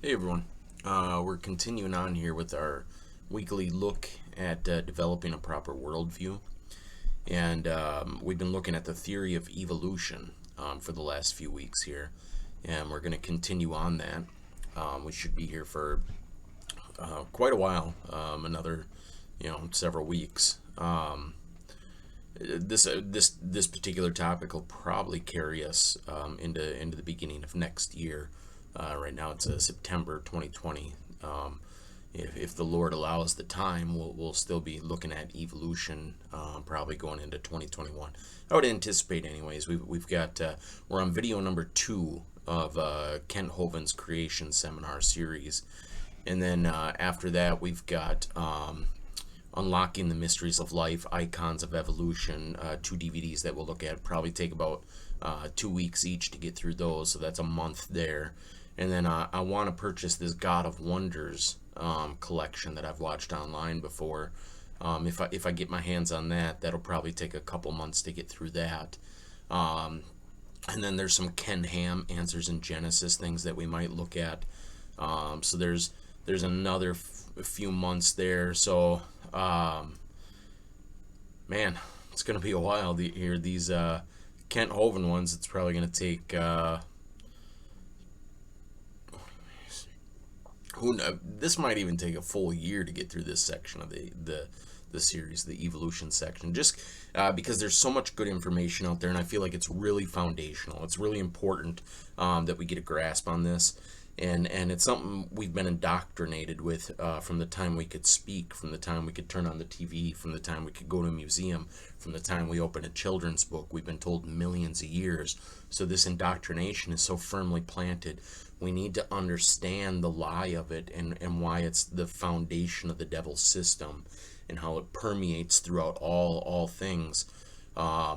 Hey everyone, we're continuing on here with our weekly look at developing a proper worldview. And we've been looking at the theory of evolution for the last few weeks here. And we're going to continue on that. We should be here for quite a while, another, several weeks. This particular topic will probably carry us into the beginning of next year. Right now it's September 2020. If the Lord allows the time, we'll still be looking at evolution, probably going into 2021. I would anticipate, anyways. We've got we're on video number 2 of Kent Hovind's Creation Seminar series, and then after that we've got Unlocking the Mysteries of Life, Icons of Evolution, 2 DVDs that we'll look at. Probably take about 2 weeks each to get through those, so that's a month there. And then I want to purchase this God of Wonders collection that I've watched online before. If I get my hands on that, that'll probably take a couple months to get through that. And then there's some Ken Ham Answers in Genesis things that we might look at. So there's another few months there. So man, it's gonna be a while here. These Kent Hovind ones, it's probably gonna take this might even take a full year to get through this section of the series, the evolution section, just because there's so much good information out there, and I feel like it's really foundational. It's really important that we get a grasp on this, and it's something we've been indoctrinated with from the time we could speak, from the time we could turn on the TV, from the time we could go to a museum, from the time we open a children's book. We've been told millions of years. So this indoctrination is so firmly planted. We need to understand the lie of it, and why it's the foundation of the devil's system, and how it permeates throughout all things. I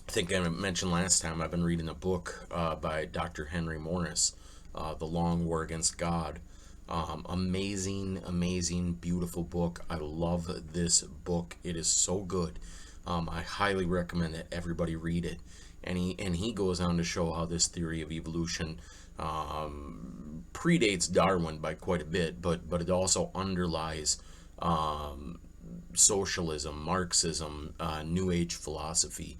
think I mentioned last time I've been reading a book by Dr. Henry Morris, The Long War Against God. Amazing, beautiful book. I love this book. It is so good. I highly recommend that everybody read it. And he goes on to show how this theory of evolution predates Darwin by quite a bit, but it also underlies socialism, Marxism, New Age philosophy,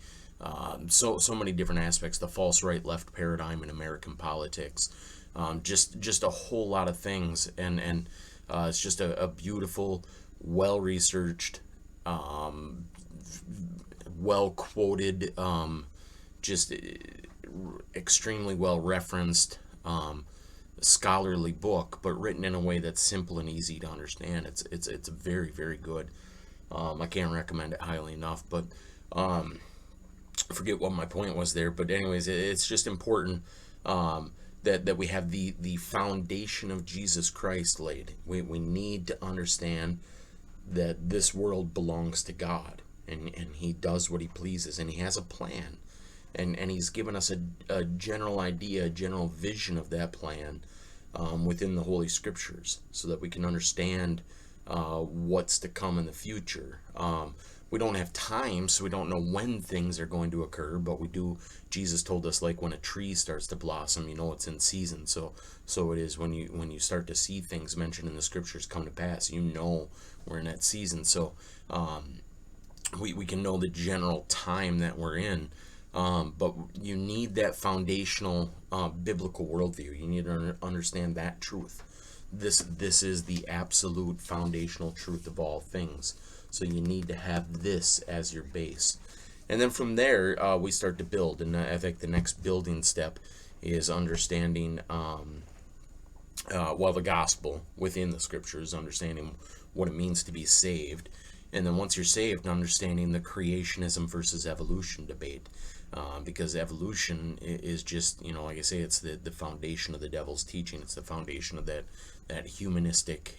so many different aspects. The false right left paradigm in American politics, just a whole lot of things, and it's just a beautiful, well researched, well quoted, just extremely well referenced, scholarly book, but written in a way that's simple and easy to understand. It's very good. I can't recommend it highly enough. But I forget what my point was there. But anyways, it's just important that we have the foundation of Jesus Christ laid. We need to understand that this world belongs to God, and He does what He pleases, and He has a plan. And he's given us a general idea, a general vision of that plan within the Holy Scriptures, so that we can understand what's to come in the future. We don't have time, so we don't know when things are going to occur, but we do. Jesus told us, like when a tree starts to blossom, it's in season. So it is when you start to see things mentioned in the Scriptures come to pass, we're in that season. So we can know the general time that we're in. But you need that foundational biblical worldview. You need to understand that truth. This is the absolute foundational truth of all things. So you need to have this as your base. And then from there, we start to build. And I think the next building step is understanding, the gospel within the Scriptures, understanding what it means to be saved. And then once you're saved, understanding the creationism versus evolution debate. Because evolution is just, like I say, it's the foundation of the devil's teaching. It's the foundation of that humanistic,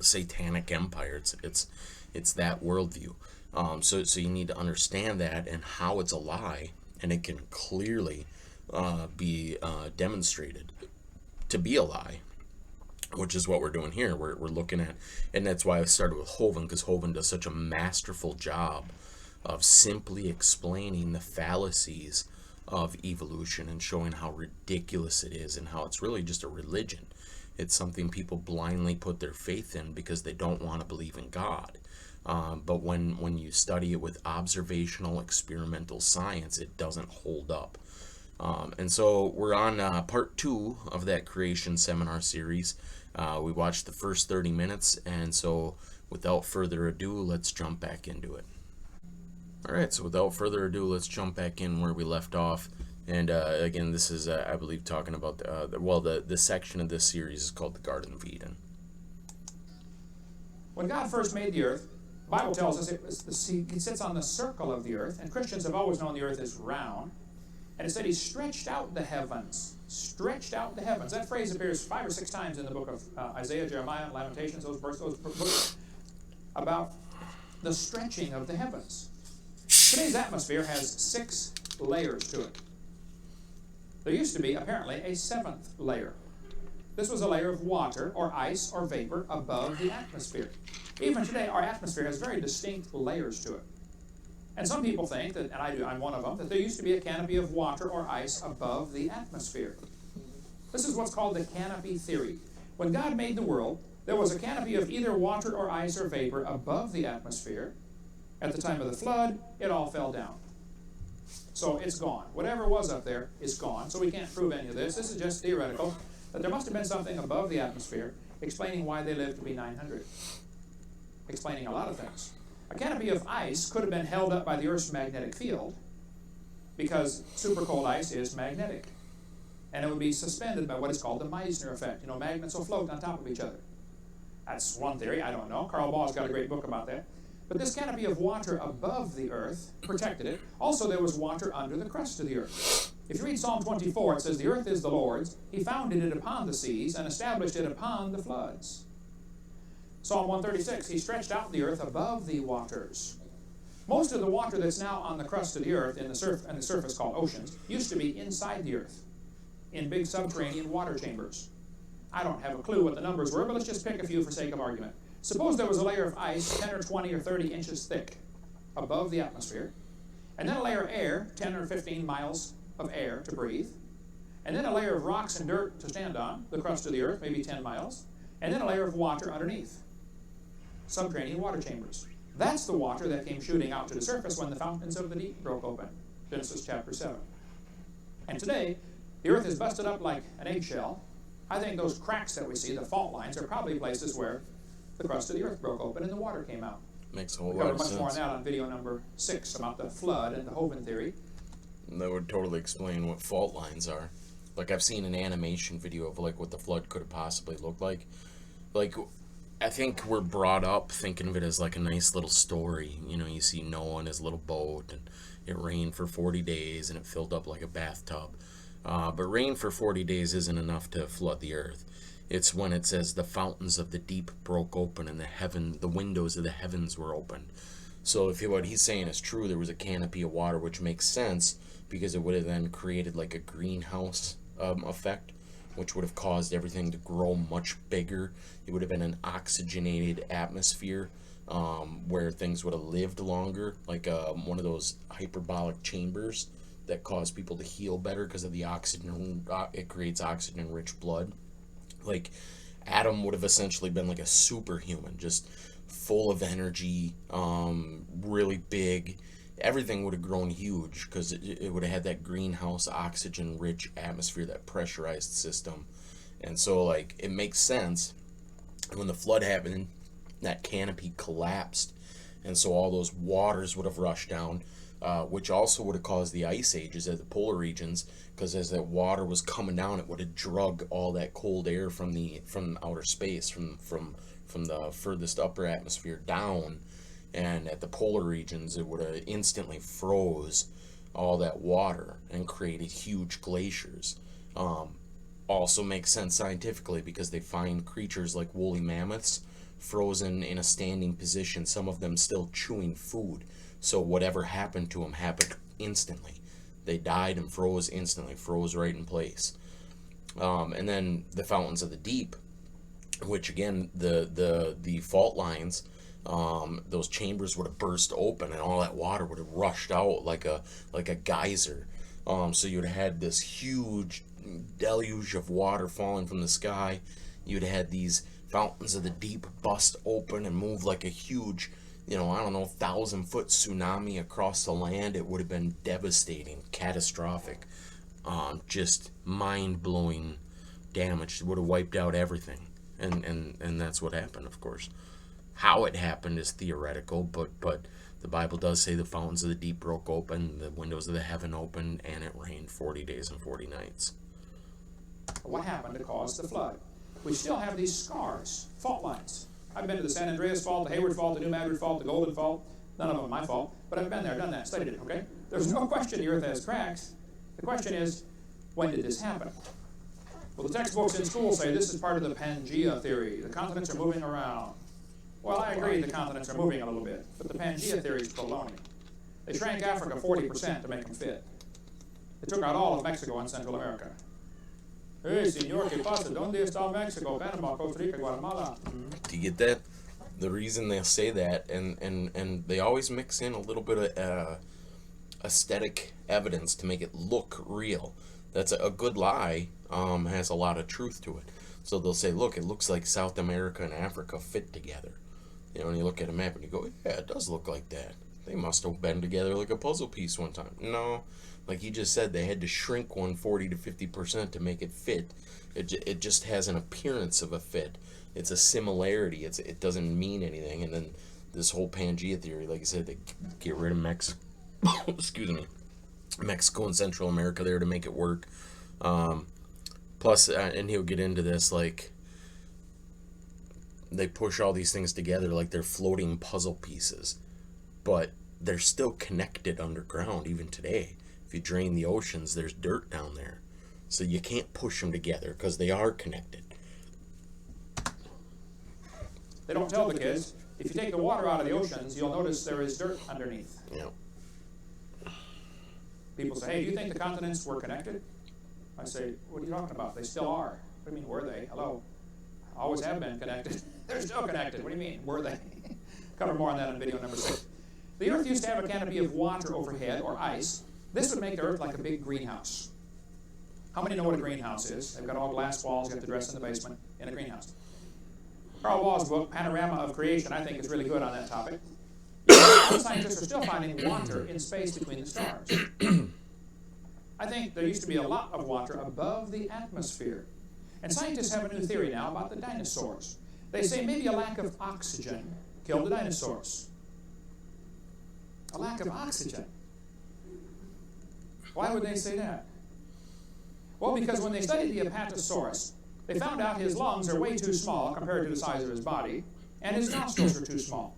satanic empire. It's that worldview. So you need to understand that, and how it's a lie, and it can clearly be demonstrated to be a lie, which is what we're doing here. We're looking at, and that's why I started with Hovind, because Hovind does such a masterful job of simply explaining the fallacies of evolution and showing how ridiculous it is and how it's really just a religion. It's something people blindly put their faith in because they don't want to believe in God. But when you study it with observational experimental science, it doesn't hold up. And so we're on part 2 of that creation seminar series. We watched the first 30 minutes, and so without further ado, let's jump back into it. All right, so without further ado, let's jump back in where we left off. And again, this is, I believe, talking about, the section of this series is called the Garden of Eden. When God first made the earth, the Bible tells us he sits on the circle of the earth, and Christians have always known the earth is round. And it said he stretched out the heavens. Stretched out the heavens. That phrase appears 5 or 6 times in the book of Isaiah, Jeremiah, Lamentations, those books about the stretching of the heavens. Today's atmosphere has 6 layers to it. There used to be, apparently, a 7th layer. This was a layer of water or ice or vapor above the atmosphere. Even today, our atmosphere has very distinct layers to it. And some people think, that, and I do, I'm one of them, that there used to be a canopy of water or ice above the atmosphere. This is what's called the canopy theory. When God made the world, there was a canopy of either water or ice or vapor above the atmosphere. At the time of the flood, it all fell down. So it's gone. Whatever was up there is gone, so we can't prove any of this. This is just theoretical, that there must have been something above the atmosphere explaining why they lived to be 900. Explaining a lot of things. A canopy of ice could have been held up by the Earth's magnetic field because super cold ice is magnetic. And it would be suspended by what is called the Meissner effect. You know, magnets will float on top of each other. That's one theory. I don't know. Carl Ball's got a great book about that. But this canopy of water above the earth protected it. Also, there was water under the crust of the earth. If you read Psalm 24, it says, "The earth is the Lord's. He founded it upon the seas and established it upon the floods." Psalm 136, he stretched out the earth above the waters. Most of the water that's now on the crust of the earth and the surface called oceans used to be inside the earth in big subterranean water chambers. I don't have a clue what the numbers were, but let's just pick a few for sake of argument. Suppose there was a layer of ice 10 or 20 or 30 inches thick above the atmosphere, and then a layer of air, 10 or 15 miles of air to breathe, and then a layer of rocks and dirt to stand on, the crust of the earth, maybe 10 miles, and then a layer of water underneath. Subterranean water chambers. That's the water that came shooting out to the surface when the fountains of the deep broke open. Genesis chapter 7. And today, the earth is busted up like an eggshell. I think those cracks that we see, the fault lines, are probably places where the crust of the earth broke open and the water came out. Makes a whole We lot cover of much sense. more on that on video number 6 about the flood and the Hovind theory. That would totally explain what fault lines are. Like, I've seen an animation video of like what the flood could have possibly looked like. Like, I think we're brought up thinking of it as like a nice little story. You know, you see Noah and his little boat, and it rained for 40 days and it filled up like a bathtub. But rain for 40 days isn't enough to flood the earth. It's when it says the fountains of the deep broke open and the windows of the heavens were opened. So if what he's saying is true, there was a canopy of water, which makes sense because it would have then created like a greenhouse effect, which would have caused everything to grow much bigger. It would have been an oxygenated atmosphere where things would have lived longer, like one of those hyperbolic chambers that cause people to heal better because of the oxygen. It creates oxygen-rich blood. Like, Adam would have essentially been like a superhuman, just full of energy, really big. Everything would have grown huge because it would have had that greenhouse oxygen-rich atmosphere, that pressurized system. And so, like, it makes sense. When the flood happened, that canopy collapsed, and so all those waters would have rushed down, which also would have caused the ice ages at the polar regions, because as that water was coming down, it would have drug all that cold air from outer space, from the furthest upper atmosphere down, and at the polar regions, it would have instantly froze all that water and created huge glaciers. Also makes sense scientifically because they find creatures like woolly mammoths frozen in a standing position, some of them still chewing food. So whatever happened to them happened instantly. They died and froze instantly, froze right in place. And then the fountains of the deep, which again, the fault lines, those chambers would have burst open and all that water would have rushed out like a geyser. So you'd have had this huge deluge of water falling from the sky. You'd had these fountains of the deep bust open and move like a huge, I don't know, 1,000-foot tsunami across the land. It would have been devastating, catastrophic, just mind-blowing damage. It would have wiped out everything. And that's what happened, of course. How it happened is theoretical, but the Bible does say the fountains of the deep broke open, the windows of the heaven opened, and it rained 40 days and 40 nights. What happened to cause the flood? We still have these scars, fault lines. I've been to the San Andreas Fault, the Hayward Fault, the New Madrid Fault, the Golden Fault. None of them my fault, but I've been there, done that, studied it, okay? There's no question the earth has cracks. The question is, when did this happen? Well, the textbooks in school say this is part of the Pangea theory. The continents are moving around. Well, I agree the continents are moving a little bit, but the Pangea theory is baloney. They shrank Africa 40% to make them fit. They took out all of Mexico and Central America. Hey, señor, ¿qué pasa? ¿Dónde está Mexico? Panama, Costa Rica, Guatemala. Do you get that? The reason they'll say that, and they always mix in a little bit of aesthetic evidence to make it look real. That's a good lie, has a lot of truth to it. So they'll say, look, it looks like South America and Africa fit together. And you look at a map and you go, yeah, it does look like that. They must have been together like a puzzle piece one time. No, like you just said, they had to shrink one 40 to 50% to make it fit. It just has an appearance of a fit. It's a similarity. It doesn't mean anything. And then this whole Pangea theory, like I said, they get rid of Mexico. Excuse me, Mexico and Central America there to make it work. Plus, and he'll get into this, like they push all these things together like they're floating puzzle pieces, but they're still connected underground even today. If you drain the oceans, there's dirt down there, so you can't push them together because they are connected. They don't tell the kids, if you take the water out of the oceans, you'll notice there is dirt underneath. Yeah. People say, hey, do you think the continents were connected? I say, what are you talking about? They still are. What do you mean, were they? Hello. Always have been connected. They're still connected. What do you mean, were they? Cover more on that in video number 6. The earth used to have a canopy of water overhead, or ice. This would make the earth like a big greenhouse. How many know what a greenhouse is? They've got all glass walls, you have to dress in the basement in a greenhouse. Carl Wall's book, Panorama of Creation, I think is really good on that topic. Scientists are still finding water in space between the stars. I think there used to be a lot of water above the atmosphere. And scientists have a new theory now about the dinosaurs. They say maybe a lack of oxygen killed the dinosaurs. A lack of oxygen. Why would they say that? Well, because when they studied the Apatosaurus, they found out his lungs are way too small compared to the size of his body, and his nostrils are too small.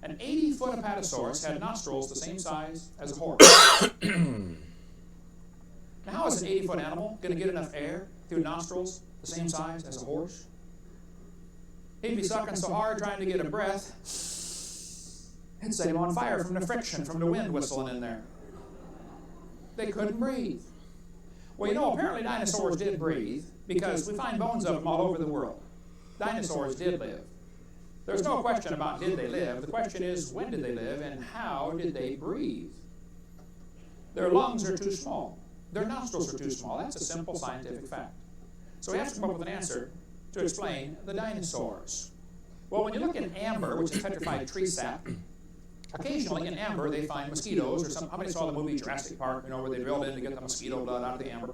An 80-foot Apatosaurus had nostrils the same size as a horse. Now, how is an 80-foot animal going to get enough air through nostrils the same size as a horse? He'd be sucking so hard trying to get a breath, it'd set him on fire from the friction, from the wind whistling in there. They couldn't breathe. Well, apparently dinosaurs did breathe because we find bones of them all over the world. Dinosaurs did live. There's no question about did they live. The question is when did they live and how did they breathe? Their lungs are too small. Their nostrils are too small. That's a simple scientific fact. So we have to come up with an answer to explain the dinosaurs. Well, when you look in amber, which is petrified tree sap, occasionally in amber they find mosquitoes or some. How many saw the movie Jurassic Park, where they drilled in to get the mosquito blood out of the amber?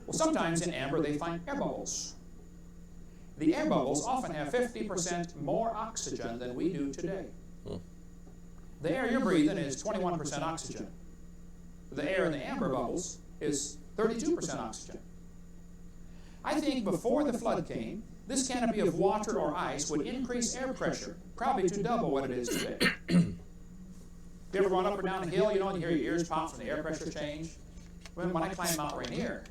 Well, sometimes in amber they find air bubbles. The air bubbles often have 50% more oxygen than we do today. The air you're breathing is 21% oxygen. The air in the amber bubbles is 32% oxygen. I think before the flood came, this canopy of water or ice would increase air pressure, probably to double what it is today. You ever run up or down a hill, and you hear your ears pop from the air pressure change? When I climbed Mount Rainier,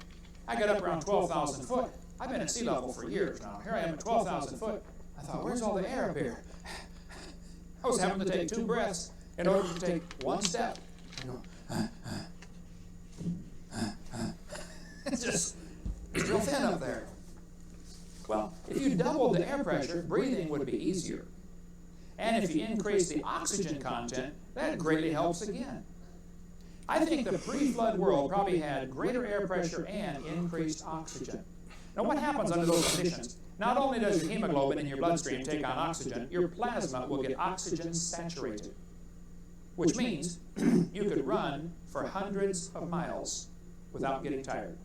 I got up around 12,000 foot. I've been at sea level for years now. Here I am at 12,000 foot. I thought, where's all the air up here? I was having to take 2 breaths in order to take 1 step. It's real thin up there. Well, if you doubled the air pressure, breathing would be easier. And if you increase the oxygen content, that greatly helps again. I think the pre-flood world probably had greater air pressure and increased oxygen. Now what happens under those conditions? Not only does your hemoglobin in your bloodstream take on oxygen, your plasma will get oxygen saturated, which means you could run for hundreds of miles without getting tired.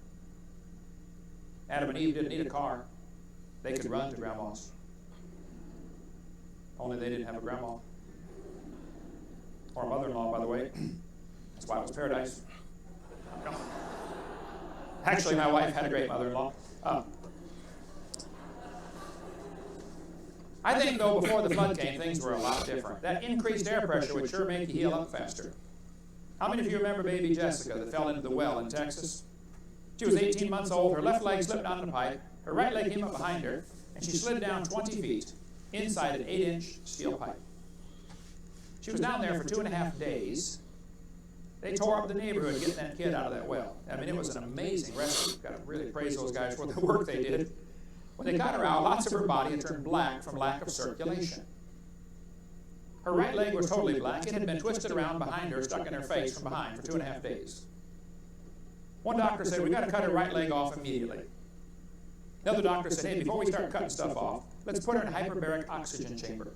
Adam and Eve didn't need a car. They could run to Grandma's. Only they didn't have a grandma. Or a mother-in-law, by the way. That's why it was paradise. You know. Actually, my wife had a great mother-in-law. I think, though, before the flood came, things were a lot different. That increased air pressure would sure make you heal up faster. How many of you remember baby Jessica that fell into the well in Texas? She was 18 months old. Her left leg slipped down the pipe. Her right leg came up behind her, and she slid down 20 feet inside an 8-inch steel pipe. She was down there for 2.5 days. They tore up the neighborhood getting that kid out of that well. I mean, it was an amazing rescue. Got to really praise those guys for the work they did. When they got her out, lots of her body had turned black from lack of circulation. Her right leg was totally black. It had been twisted around behind her, stuck in her face from behind for 2.5 days. One doctor said, "We've got to cut her right leg off immediately." Another doctor said, "Hey, before we start cutting stuff off, let's put her in a hyperbaric oxygen chamber."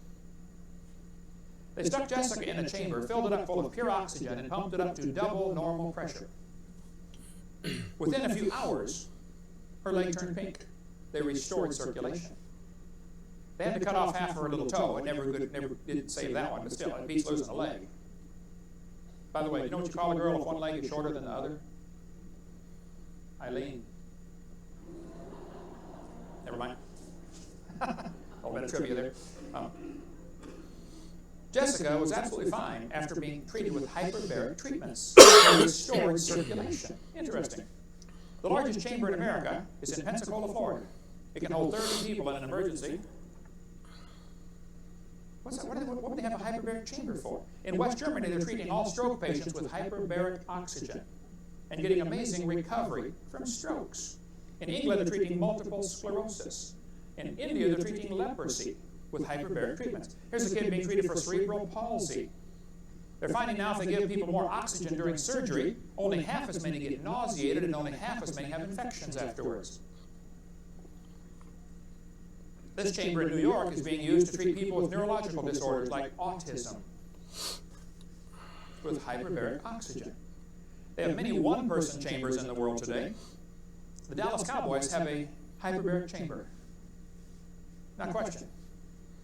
They stuck Jessica in a chamber, filled it up full of pure oxygen, and pumped it up to double normal pressure. Within a few hours, her leg turned pink. They restored circulation. They had to cut off half of her little toe. It never did save that one, but still, it beats losing a leg. By the way, you know what you call a girl if one leg is shorter than the other? Eileen. Never mind. A little bit of trivia there. Jessica was absolutely fine after being treated with hyperbaric treatments that restored circulation. Interesting. The largest chamber in America is in Pensacola, Florida. It can hold 30 people in an emergency. What's that? What would they have a hyperbaric chamber for? In West Germany, they're treating all stroke patients with hyperbaric oxygen and getting amazing recovery from strokes. In England, they're treating multiple sclerosis. In India, they're treating leprosy with hyperbaric treatments. Here's a kid being treated for cerebral palsy. They're finding now if they give people more oxygen during surgery, only half as many get nauseated and only half as many have infections afterwards. This chamber in New York is being used to treat people with neurological disorders like autism with hyperbaric oxygen. They have many one-person chambers in the world today. The Dallas Cowboys have a hyperbaric chamber. Now, question.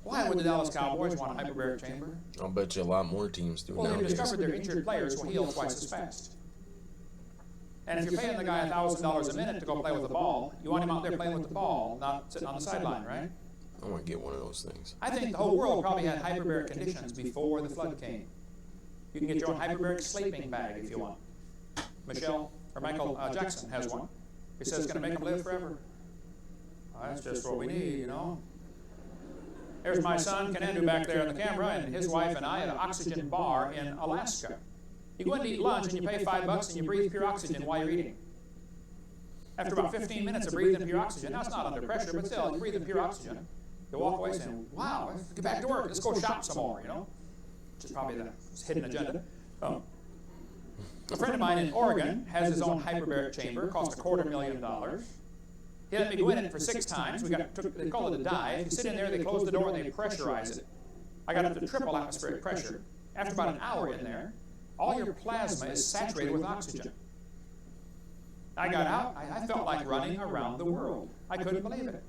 Why would the Dallas Cowboys want a hyperbaric chamber? I'll bet you a lot more teams do Well, they've nowadays. discovered their injured players will heal twice as fast. And if you're paying the guy $1,000 a minute to go play with the ball, you want him out there playing with the ball, not sitting on the sideline, right? I want to get one of those things. I think the whole world probably had hyperbaric conditions before the flood came. You can get your own hyperbaric sleeping bag if you want. Michael Jackson has one. He says it's going to make them live forever. That's just what we need, you know. There's my son, Kanandu, back there in the camera, and his wife and I at an oxygen bar in Alaska. You go in to eat lunch, and you pay $5, and you breathe pure oxygen while you're eating. After about 15 minutes of breathing pure oxygen, now it's not under pressure, but still, you breathe in pure oxygen. You walk away saying, wow, let's get back to work. Let's go shop some more, you know, which is probably the hidden agenda. A friend of mine in Oregon has his own hyperbaric chamber. It cost $250,000. He let me go in it for 6 times. They call it a dive. You sit in there, they close the door, and they pressurize it. I got up to triple atmospheric pressure. After about an hour in there, all your plasma is saturated with oxygen. I got out. I felt like running around the world. I couldn't believe it.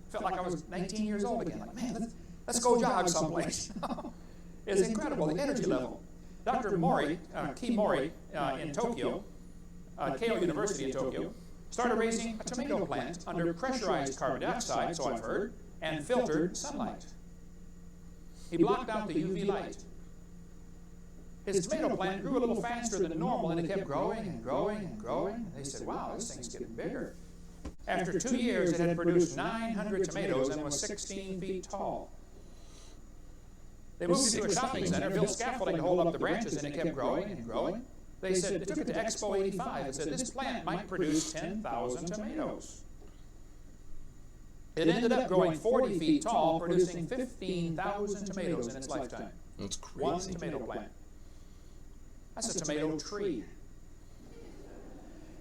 I felt like I was 19 years old again. Like, man, let's go jog someplace. It's incredible, the energy level. Dr. Ki Mori in Tokyo, Keio University in Tokyo, started raising a tomato plant under pressurized carbon dioxide, so I've heard, and filtered sunlight. He blocked out the UV light. His tomato plant grew a little faster than normal, and it kept growing and growing and growing. They said, wow, this thing's getting bigger. After 2 years, it had produced 900 tomatoes and was 16 feet tall. They moved it to a shopping center, built scaffolding to hold up the branches, and it kept growing and growing. They said, they took it to Expo 85 and said, this plant might produce 10,000 tomatoes. It ended up growing 40 feet tall, producing 15,000 tomatoes in its lifetime. That's crazy. One tomato plant. That's a tomato tree.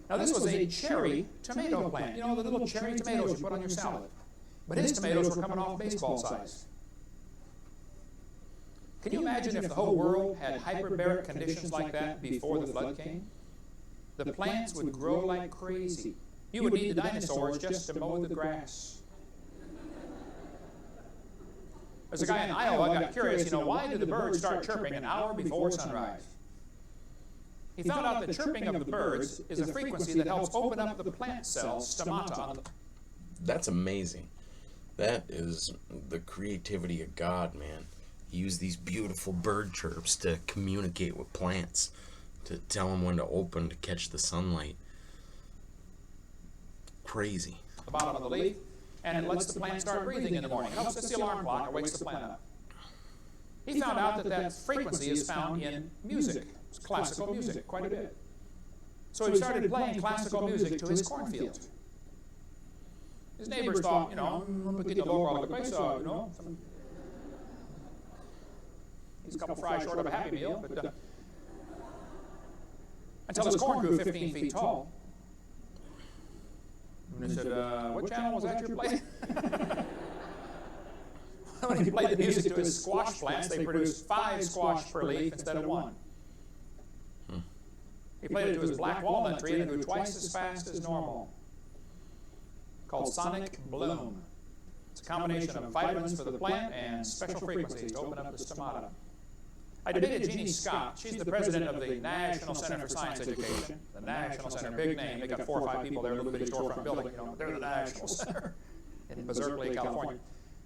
Now this was a cherry tomato plant. You know, the little cherry tomatoes you put on your salad. But his tomatoes were coming off baseball size. Can you imagine if the whole world had hyperbaric conditions like that before the flood came? The plants would grow like crazy. You would need the dinosaurs just to mow the grass. There's a guy in Iowa got curious, you know, why do the birds start chirping an hour before sunrise? He found out that chirping of the birds is a frequency that helps open up the plant cells, stomata, on the... That's amazing. That is the creativity of God, man. He used these beautiful bird chirps to communicate with plants, to tell them when to open to catch the sunlight. Crazy. The bottom of the leaf, and it lets the plant start breathing in the morning. It helps the alarm clock, it wakes the plant up. He found out that that frequency is found in music, classical music, quite a bit. So he started playing classical music to his cornfield. His neighbors thought, you know, petit loco, you know, he's a couple fries short of a Happy Meal, but until his corn grew 15 feet tall. And they said, what channel was that you're playing? When he played the music to his squash plants, they produced 5 squash per leaf instead of 1. He played it to his black walnut tree and it grew twice as fast as normal. Called Sonic Bloom. It's a combination of vitamins for the plant and special frequencies to open up the stomata. I debated Jeannie Scott. She's the president of the National Center for Science Education. The National Center, big name. They got 4 or 5 people there, a little bitty storefront building. You know, they're the National Center in Berkeley, California.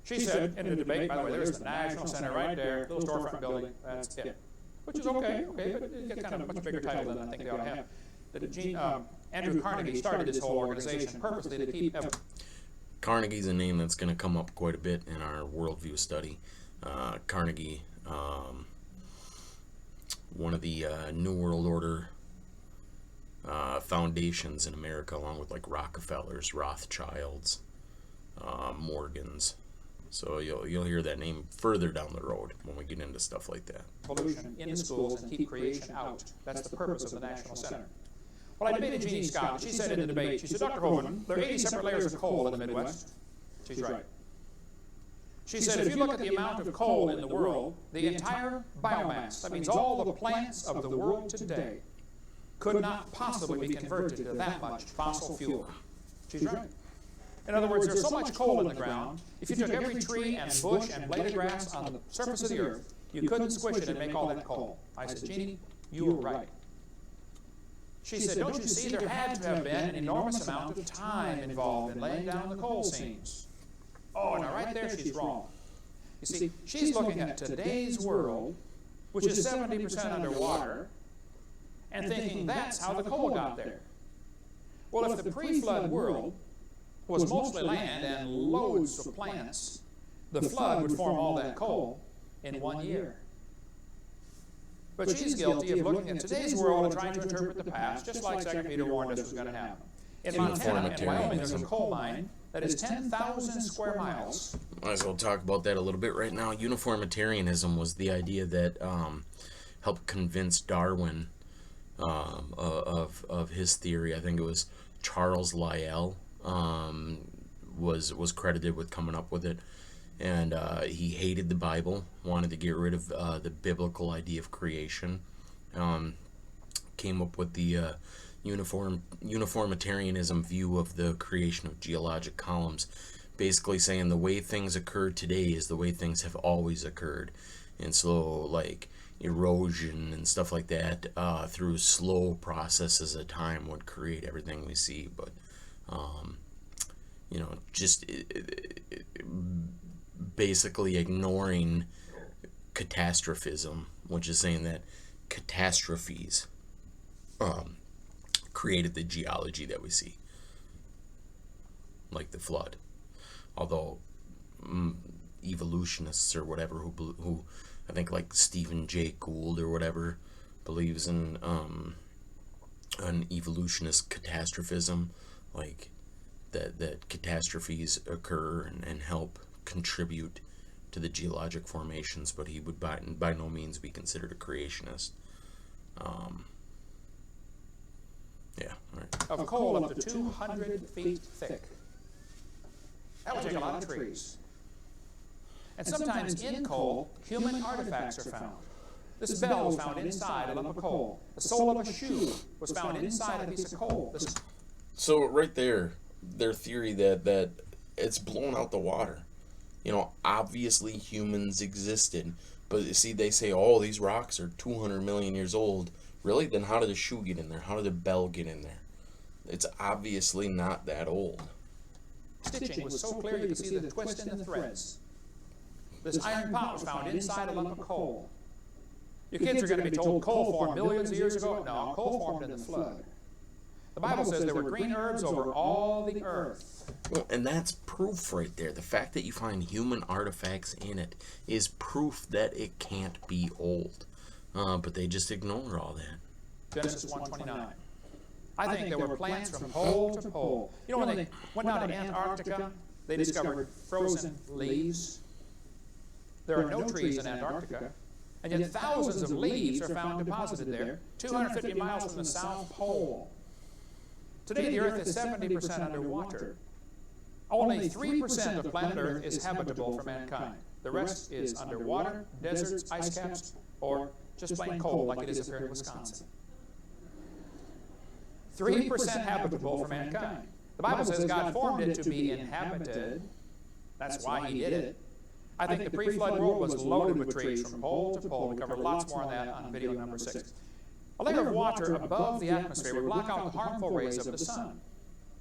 She said in the debate, by the way, there's the National Center right there, little storefront building. That's it. Which is okay, but it gets kind of a much bigger title than I think they ought to have. Andrew Carnegie started this whole organization purposely to keep... Carnegie's a name that's going to come up quite a bit in our worldview study. Carnegie, one of the New World Order foundations in America, along with like Rockefellers, Rothschilds, Morgans. So you'll hear that name further down the road when we get into stuff like that. Evolution in the schools and keep creation out. That's the purpose of the National Center. Well, I debated Jeannie Scott. She said in the debate, she said, Dr. Hovind, there are 80 separate layers of coal in the Midwest. She's right. She said, if you look at the amount of coal in the world, the entire biomass, that means all the plants of the world today, could not possibly be converted to that much fossil fuel. She's right. In other words, there's so much coal in the ground, if you took every tree and bush and blade of grass on the surface of the earth, you couldn't squish it and make all that coal. I said, Jeannie, you were right. She said, don't you see, there had to have been an enormous amount of time involved in laying down the coal seams. Oh, now right there she's wrong. You see, she's looking at today's world, which is 70% underwater, and thinking that's how the coal got there. Well, if the pre-flood world was mostly land and loads of plants, the flood would form all that coal in 1 year. But she's guilty of looking at today's world and trying to interpret the past, just like 2 Peter warned us was going to happen. In Montana and Wyoming, there's a coal mine that is 10,000 square miles. Might as well talk about that a little bit right now. Uniformitarianism was the idea that helped convince Darwin of his theory. I think it was Charles Lyell was credited with coming up with it. And he hated the Bible, wanted to get rid of the biblical idea of creation. Came up with the uniformitarianism view of the creation of geologic columns, basically saying the way things occur today is the way things have always occurred. And so, like, erosion and stuff like that, through slow processes of time would create everything we see. But, just basically ignoring catastrophism, which is saying that catastrophes created the geology that we see, like the flood. Although evolutionists or whatever who I think like Stephen Jay Gould or whatever believes in an evolutionist catastrophism, like that catastrophes occur and help contribute to the geologic formations, but he would by no means be considered a creationist. Yeah, right. of coal up to 200 feet thick. That would take a lot of trees. And sometimes in coal, human artifacts are found. This bell was found inside a lump of coal. The sole of a shoe was found inside a piece of coal. So right there, their theory that it's blown out the water. Obviously humans existed, but you see, they say, oh, these rocks are 200 million years old. Really? Then how did the shoe get in there? How did the bell get in there? It's obviously not that old. Stitching was so clear you could see the twist in the threads. This iron pot was found inside a lump of coal. Your kids are going to be told coal formed millions of years ago. No, coal formed in the flood. The Bible says there were green herbs over all the earth. Well, and that's proof right there. The fact that you find human artifacts in it is proof that it can't be old. But they just ignore all that. Genesis 1:29. I think there were plants from pole to pole. When they went down to Antarctica, they discovered frozen leaves. There are no trees in Antarctica, and yet thousands of leaves are found deposited there, 250 miles from the South Pole. Today, the Earth is 70% underwater. Only 3% of planet Earth is habitable for mankind. The rest is underwater, deserts, ice caps, or just plain cold like it is up here in Wisconsin. 3% habitable for mankind. The Bible says God formed it to be inhabited. That's why He did it. I think the pre-flood world was loaded with trees from pole to pole. We covered lots more on that on video number 6. A layer of water above the atmosphere would block out the harmful rays of the sun.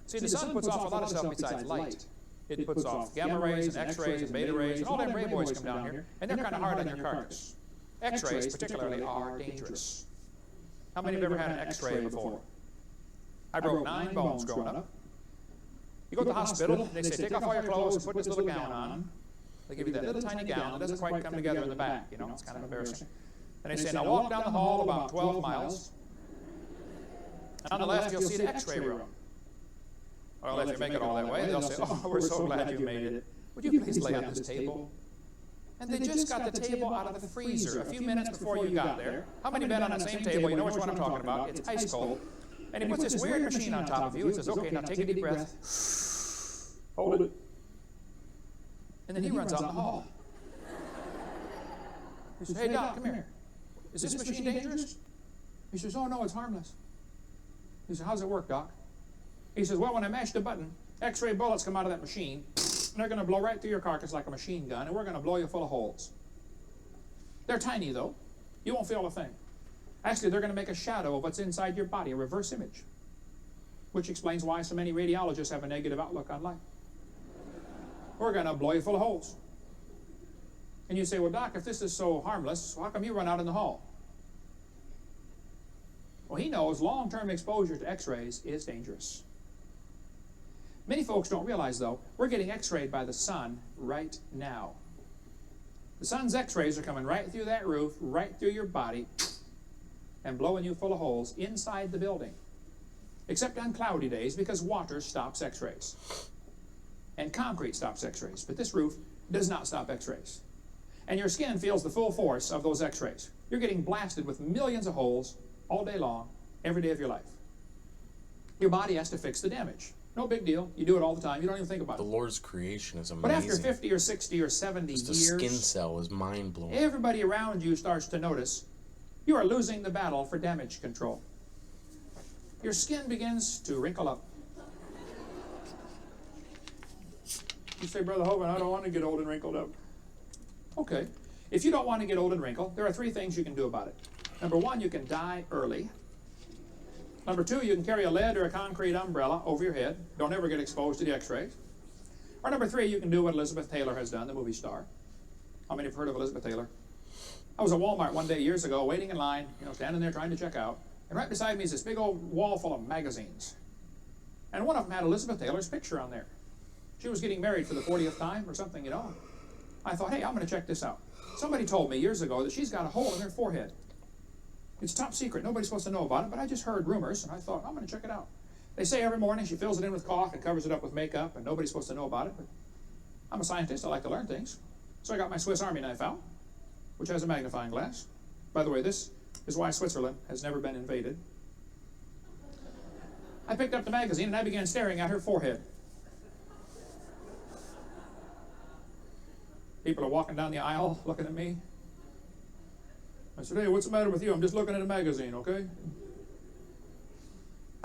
See, the sun puts off a lot of stuff besides light. It puts off gamma rays and X-rays and beta rays, and all them ray boys come down here, and they're kind of hard on your carcass. X-rays, particularly, are dangerous. How many have ever had an X-ray before? I broke 9 bones growing up. You go to the hospital, and they say, take off all your clothes and put this little gown on. They give you that little tiny gown that doesn't quite come together in the back, it's kind of embarrassing. And they say, now walk down the hall about 12 miles. And on the left, you'll see the X-ray room. Well, if you make it all that way, they'll say, oh, we're so glad you made it. Would you please lay on this table? And they just got the table out of the freezer a few minutes before you got there. How many been on that same table? You know which one I'm talking about. It's ice cold. And he puts this weird machine on top of you. He says, okay, now take a deep breath. Hold it. And then he runs out in the hall. He says, hey, Doc, come here. Is this machine dangerous? He says, oh, no, it's harmless. He says, how does it work, Doc? He says, well, when I mash the button, X-ray bullets come out of that machine, and they're going to blow right through your carcass like a machine gun, and we're going to blow you full of holes. They're tiny, though. You won't feel a thing. Actually, they're going to make a shadow of what's inside your body, a reverse image, which explains why so many radiologists have a negative outlook on life. We're going to blow you full of holes. And you say, well, Doc, if this is so harmless, how come you run out in the hall? Well, he knows long-term exposure to X-rays is dangerous. Many folks don't realize, though, we're getting X-rayed by the sun right now. The sun's X-rays are coming right through that roof, right through your body, and blowing you full of holes inside the building. Except on cloudy days, because water stops X-rays. And concrete stops X-rays, but this roof does not stop X-rays. And your skin feels the full force of those X-rays. You're getting blasted with millions of holes all day long, every day of your life. Your body has to fix the damage. No big deal. You do it all the time. You don't even think about it. The Lord's creation is amazing. But after 50 or 60 or 70 Just years, a skin cell is mind-blowing. Everybody around you starts to notice you are losing the battle for damage control. Your skin begins to wrinkle up. You say, Brother Hovind, I don't want to get old and wrinkled up. Okay. If you don't want to get old and wrinkled, there are 3 things you can do about it. Number 1, you can die early. Number 2, you can carry a lead or a concrete umbrella over your head. Don't ever get exposed to the X-rays. Or number 3, you can do what Elizabeth Taylor has done, the movie star. How many have heard of Elizabeth Taylor? I was at Walmart one day years ago, waiting in line, standing there trying to check out. And right beside me is this big old wall full of magazines. And one of them had Elizabeth Taylor's picture on there. She was getting married for the 40th time or something, I thought, hey, I'm going to check this out. Somebody told me years ago that she's got a hole in her forehead. It's top secret. Nobody's supposed to know about it, but I just heard rumors, and I thought, I'm going to check it out. They say every morning she fills it in with caulk and covers it up with makeup, and nobody's supposed to know about it, but I'm a scientist. I like to learn things. So I got my Swiss Army knife out, which has a magnifying glass. By the way, this is why Switzerland has never been invaded. I picked up the magazine and I began staring at her forehead. People are walking down the aisle looking at me. I said, hey, what's the matter with you? I'm just looking at a magazine, okay?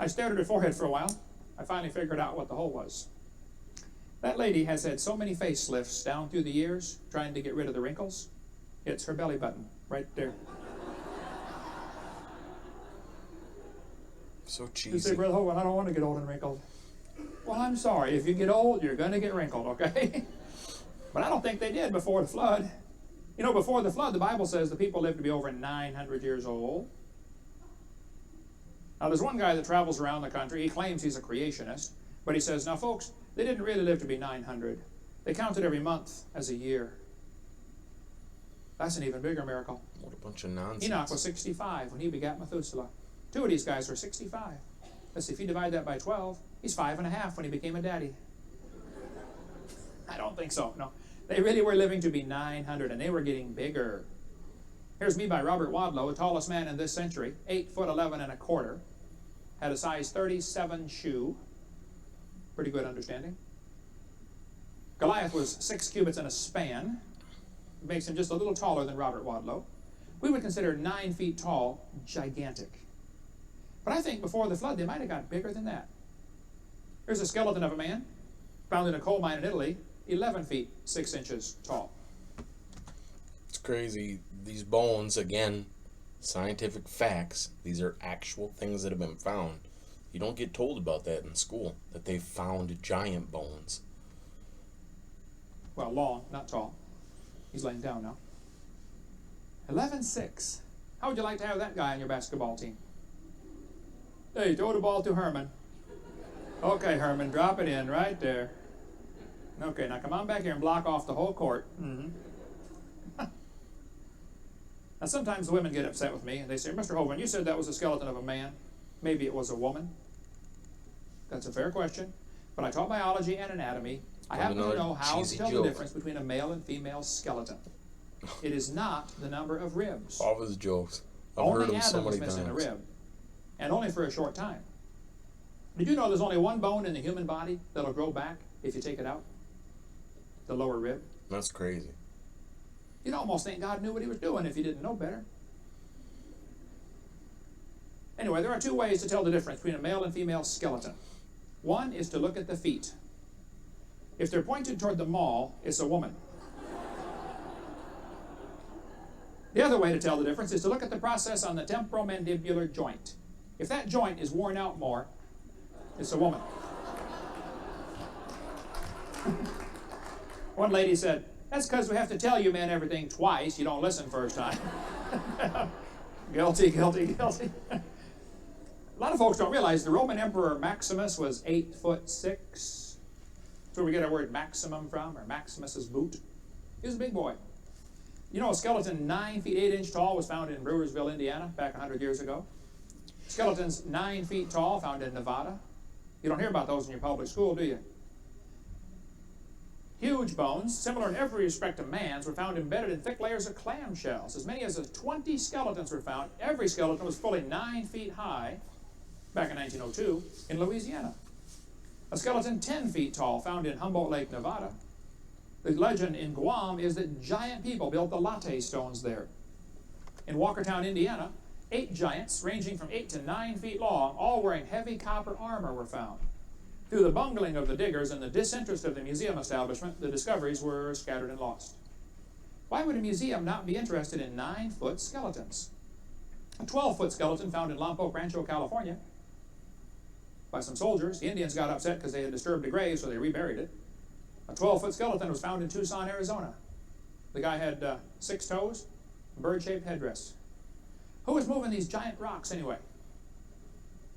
I stared at her forehead for a while. I finally figured out what the hole was. That lady has had so many facelifts down through the years trying to get rid of the wrinkles. It's her belly button right there. So cheesy. You say, Brother Hogan, I don't want to get old and wrinkled. Well, I'm sorry. If you get old, you're going to get wrinkled, okay? But I don't think they did before the flood. You know, before the flood, the Bible says the people lived to be over 900 years old. Now, there's one guy that travels around the country. He claims he's a creationist. But he says, now, folks, they didn't really live to be 900. They counted every month as a year. That's an even bigger miracle. What a bunch of nonsense. Enoch was 65 when he begat Methuselah. Two of these guys were 65. Let's see, if you divide that by 12, he's 5.5 when he became a daddy. I don't think so, no. They really were living to be 900, and they were getting bigger. Here's Me by Robert Wadlow, the tallest man in this century, 8'11 1/4", had a size 37 shoe. Pretty good understanding. Goliath was 6 cubits and a span. Makes him just a little taller than Robert Wadlow. We would consider 9 feet tall gigantic. But I think before the flood, they might have got bigger than that. Here's a skeleton of a man found in a coal mine in Italy, 11 feet 6 inches tall. It's crazy. These bones, again, scientific facts. These are actual things that have been found. You don't get told about that in school, that they found giant bones. Well, long, not tall. He's laying down now. 11'6". How would you like to have that guy on your basketball team? Hey, throw the ball to Herman. Okay, Herman, drop it in right there. Okay, now come on back here and block off the whole court. Mm-hmm. Now, sometimes the women get upset with me, and they say, Mr. Hovind, you said that was a skeleton of a man. Maybe it was a woman. That's a fair question. But I taught biology and anatomy. I happen to know how to tell the difference between a male and female skeleton. It is not the number of ribs. All his jokes. I've heard them so many times. Missing a rib, and only for a short time. Did you know there's only one bone in the human body that'll grow back if you take it out? The lower rib. That's crazy. You'd almost think God knew what he was doing if he didn't know better. Anyway, there are two ways to tell the difference between a male and female skeleton. One is to look at the feet. If they're pointed toward the mall, it's a woman. The other way to tell the difference is to look at the process on the temporomandibular joint. If that joint is worn out more, it's a woman. One lady said, that's because we have to tell you men everything twice. You don't listen first time. Guilty, guilty, guilty. A lot of folks don't realize the Roman Emperor Maximus was 8'6". That's where we get our word maximum from, or Maximus's boot. He was a big boy. You know, a skeleton 9 feet 8 inches tall was found in Brewersville, Indiana, back 100 years ago. Skeletons 9 feet tall found in Nevada. You don't hear about those in your public school, do you? Huge bones, similar in every respect to man's, were found embedded in thick layers of clamshells. As many as 20 skeletons were found. Every skeleton was fully 9 feet high, back in 1902, in Louisiana. A skeleton 10 feet tall found in Humboldt Lake, Nevada. The legend in Guam is that giant people built the latte stones there. In Walkertown, Indiana, 8 giants, ranging from 8 to 9 feet long, all wearing heavy copper armor, were found. Through the bungling of the diggers and the disinterest of the museum establishment, the discoveries were scattered and lost. Why would a museum not be interested in 9-foot skeletons? A 12-foot skeleton found in Lompoc Rancho, California, by some soldiers. The Indians got upset because they had disturbed the grave, so they reburied it. A 12-foot skeleton was found in Tucson, Arizona. The guy had 6 toes, a bird-shaped headdress. Who was moving these giant rocks anyway?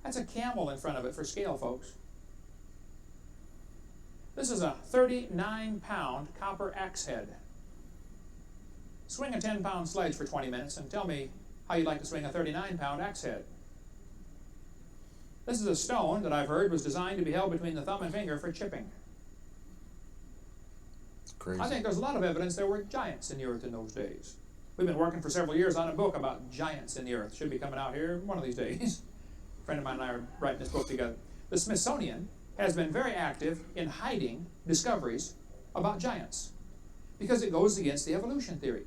That's a camel in front of it for scale, folks. This is a 39-pound copper axe head. Swing a 10-pound sledge for 20 minutes and tell me how you'd like to swing a 39-pound axe head. This is a stone that I've heard was designed to be held between the thumb and finger for chipping. Crazy. I think there's a lot of evidence there were giants in the earth in those days. We've been working for several years on a book about giants in the earth. Should be coming out here one of these days. A friend of mine and I are writing this book together. The Smithsonian has been very active in hiding discoveries about giants because it goes against the evolution theory.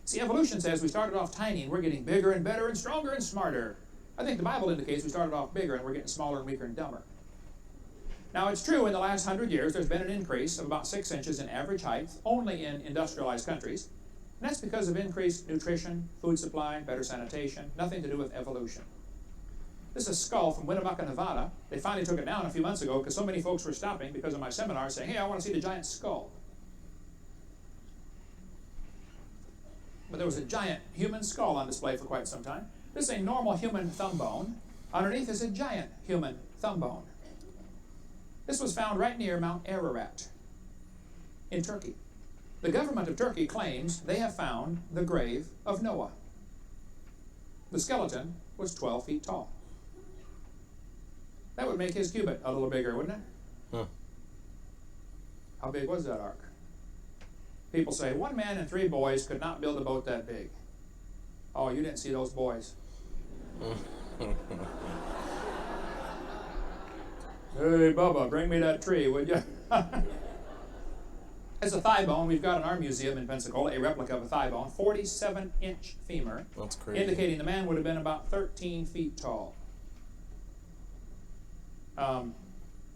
See, evolution says we started off tiny and we're getting bigger and better and stronger and smarter. I think the Bible indicates we started off bigger and we're getting smaller and weaker and dumber. Now, it's true in the last 100 years there's been an increase of about 6 inches in average height only in industrialized countries. And that's because of increased nutrition, food supply, better sanitation, nothing to do with evolution. This is a skull from Winnemucca, Nevada. They finally took it down a few months ago because so many folks were stopping because of my seminar saying, hey, I want to see the giant skull. But there was a giant human skull on display for quite some time. This is a normal human thumb bone. Underneath is a giant human thumb bone. This was found right near Mount Ararat in Turkey. The government of Turkey claims they have found the grave of Noah. The skeleton was 12 feet tall. That would make his cubit a little bigger, wouldn't it? Huh. How big was that ark? People say, 1 man and 3 boys could not build a boat that big. Oh, you didn't see those boys. Hey, Bubba, bring me that tree, would you? It's a thigh bone. We've got in our museum in Pensacola a replica of a thigh bone, 47-inch femur. That's crazy. Indicating the man would have been about 13 feet tall.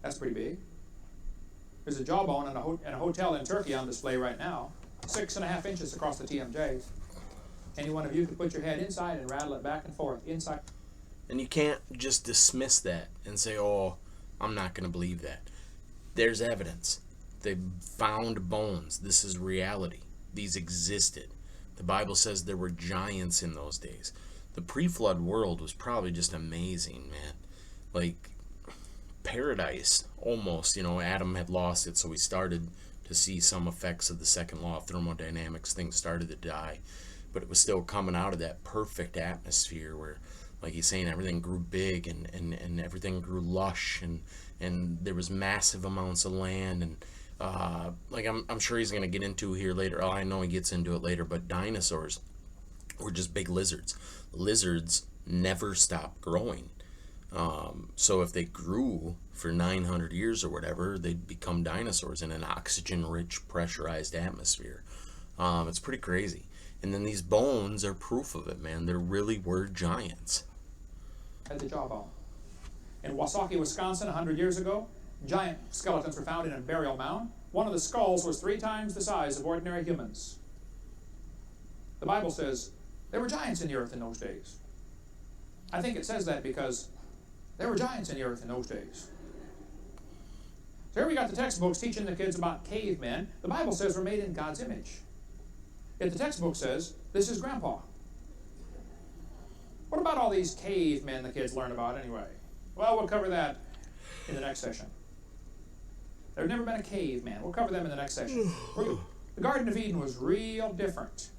That's pretty big. There's a jawbone in a hotel in Turkey on display right now, 6.5 inches across the TMJ. Any one of you could put your head inside and rattle it back and forth, inside. And you can't just dismiss that and say, oh, I'm not going to believe that. There's evidence. They found bones. This is reality. These existed. The Bible says there were giants in those days. The pre-flood world was probably just amazing, man. Like paradise, almost. You know, Adam had lost it, so we started to see some effects of the second law of thermodynamics. Things started to die, but it was still coming out of that perfect atmosphere where, like he's saying, everything grew big and everything grew lush and there was massive amounts of land and like I'm sure he's going to get into here later. Oh, I know he gets into it later, but dinosaurs were just big lizards. Lizards never stop growing. So if they grew for 900 years or whatever, they'd become dinosaurs in an oxygen-rich, pressurized atmosphere. It's pretty crazy. And then these bones are proof of it, man. There really were giants. Had the jawbone. In Wasaki, Wisconsin, 100 years ago, giant skeletons were found in a burial mound. One of the skulls was 3 times the size of ordinary humans. The Bible says there were giants in the earth in those days. I think it says that because there were giants in the earth in those days. So here we got the textbooks teaching the kids about cavemen. The Bible says we're made in God's image. Yet the textbook says this is Grandpa. What about all these cavemen the kids learn about anyway? Well, we'll cover that in the next session. There's never been a caveman. We'll cover them in the next session. The Garden of Eden was real different.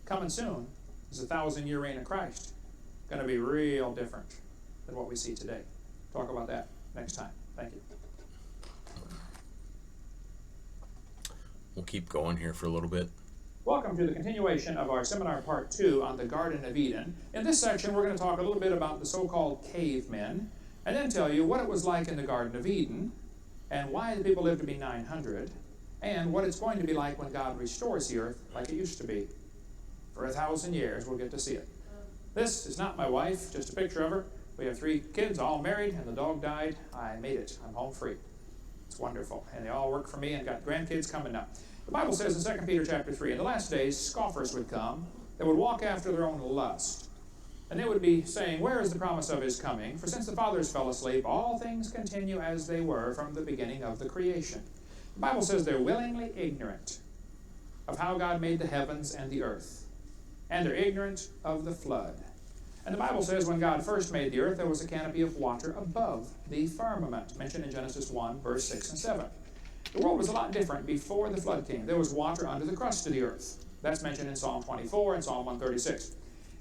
Coming soon is the 1,000-year reign of Christ. Going to be real different than what we see today. Talk about that next time. Thank you. We'll keep going here for a little bit. Welcome to the continuation of our seminar part 2 on the Garden of Eden. In this section, we're going to talk a little bit about the so-called cavemen, and then tell you what it was like in the Garden of Eden, and why the people lived to be 900, and what it's going to be like when God restores the earth like it used to be. For 1,000 years, we'll get to see it. This is not my wife, just a picture of her. We have 3 kids, all married, and the dog died. I made it. I'm home free. It's wonderful. And they all work for me and got grandkids coming now. The Bible says in 2 Peter chapter 3, in the last days, scoffers would come. They would walk after their own lust. And they would be saying, where is the promise of his coming? For since the fathers fell asleep, all things continue as they were from the beginning of the creation. The Bible says they're willingly ignorant of how God made the heavens and the earth. And they're ignorant of the flood. And the Bible says when God first made the earth, there was a canopy of water above the firmament, mentioned in Genesis 1, verse 6 and 7. The world was a lot different before the flood came. There was water under the crust of the earth. That's mentioned in Psalm 24 and Psalm 136.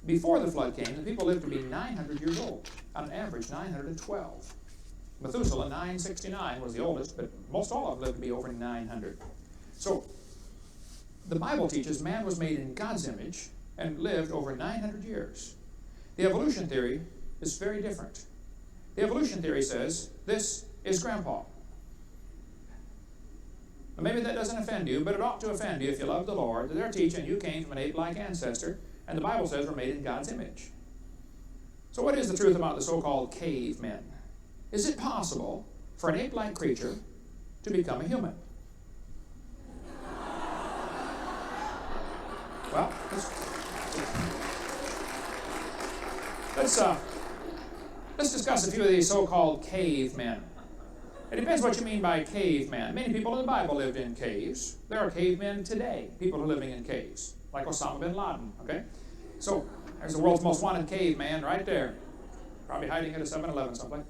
Before the flood came, the people lived to be 900 years old, on an average 912. Methuselah, 969, was the oldest, but most all of them lived to be over 900. So the Bible teaches man was made in God's image and lived over 900 years. The evolution theory is very different. The evolution theory says this is Grandpa. Now, maybe that doesn't offend you, but it ought to offend you if you love the Lord, that they're teaching you came from an ape-like ancestor, and the Bible says we're made in God's image. So what is the truth about the so-called cavemen? Is it possible for an ape-like creature to become a human? Well, let's discuss a few of these so-called cavemen. It depends what you mean by caveman. Many people in the Bible lived in caves. There are cavemen today, people who are living in caves, like Osama bin Laden, okay? So there's the world's most wanted caveman right there, probably hiding at a 7-Eleven someplace.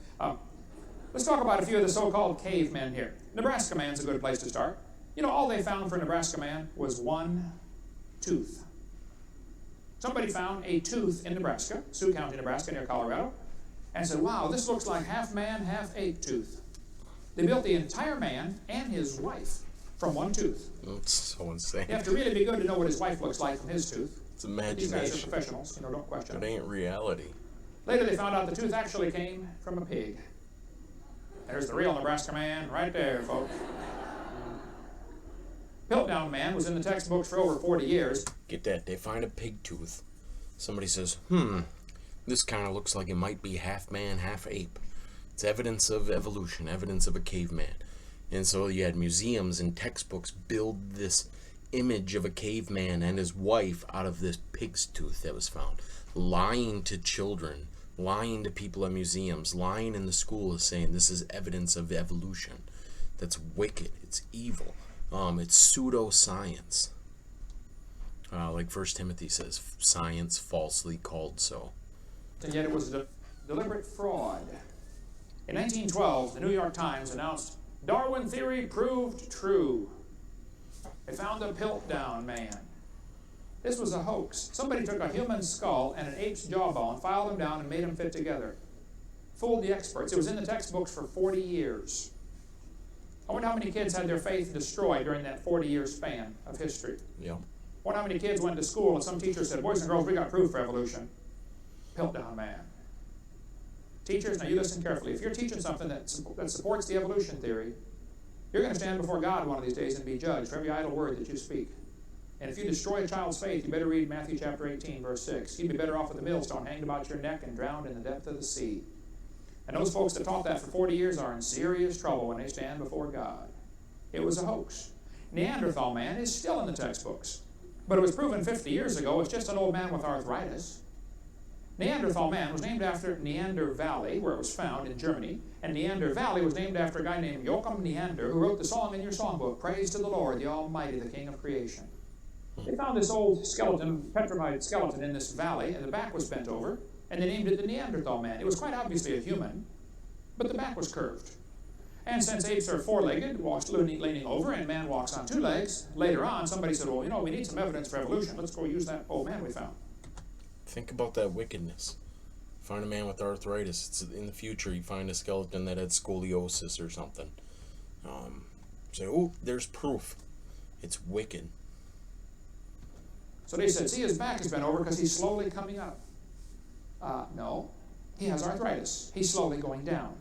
Let's talk about a few of the so-called cavemen here. Nebraska man's a good place to start. You know, all they found for Nebraska man was one tooth. Somebody found a tooth in Nebraska, Sioux County, Nebraska, near Colorado, and said, wow, this looks like half man, half ape tooth. They built the entire man and his wife from one tooth. That's so insane. You have to really be good to know what his wife looks like from his tooth. It's imagination. These guys are professionals, don't question It them. ain't reality. Later they found out the tooth actually came from a pig. There's the real Nebraska man right there, folks. Piltdown man was in the textbooks for over 40 years. Get that, they find a pig tooth. Somebody says, this kind of looks like it might be half man, half ape. It's evidence of evolution, evidence of a caveman. And so you had museums and textbooks build this image of a caveman and his wife out of this pig's tooth that was found. Lying to children, lying to people at museums, lying in the schools saying this is evidence of evolution. That's wicked. It's evil. It's pseudoscience. Like 1 Timothy says, science falsely called so. And yet it was a deliberate fraud. In 1912, the New York Times announced, Darwin theory proved true. They found the Piltdown man. This was a hoax. Somebody took a human skull and an ape's jawbone, filed them down, and made them fit together. Fooled the experts. It was in the textbooks for 40 years. I wonder how many kids had their faith destroyed during that 40-year span of history. Yeah. I wonder how many kids went to school and some teacher said, boys and girls, we got proof for evolution. Piltdown man. Teachers, now you listen carefully. If you're teaching something that supports the evolution theory, you're going to stand before God one of these days and be judged for every idle word that you speak. And if you destroy a child's faith, you better read Matthew chapter 18, verse 6. You'd be better off with a millstone hanged about your neck and drowned in the depth of the sea. And those folks that taught that for 40 years are in serious trouble when they stand before God. It was a hoax. Neanderthal man is still in the textbooks. But it was proven 50 years ago it's just an old man with arthritis. Neanderthal man was named after Neander Valley, where it was found in Germany. And Neander Valley was named after a guy named Joachim Neander, who wrote the song in your songbook, Praise to the Lord, the Almighty, the King of Creation. They found this old skeleton, petrified skeleton in this valley, and the back was bent over, and they named it the Neanderthal man. It was quite obviously a human, but the back was curved. And since apes are four-legged, walks leaning over, and man walks on two legs, later on somebody said, well, we need some evidence for evolution. Let's go use that old man we found. Think about that wickedness. Find a man with arthritis. It's in the future, you find a skeleton that had scoliosis or something. Say, there's proof. It's wicked. So they said, see, his back has been over because he's slowly coming up. No, he has arthritis. He's slowly going down.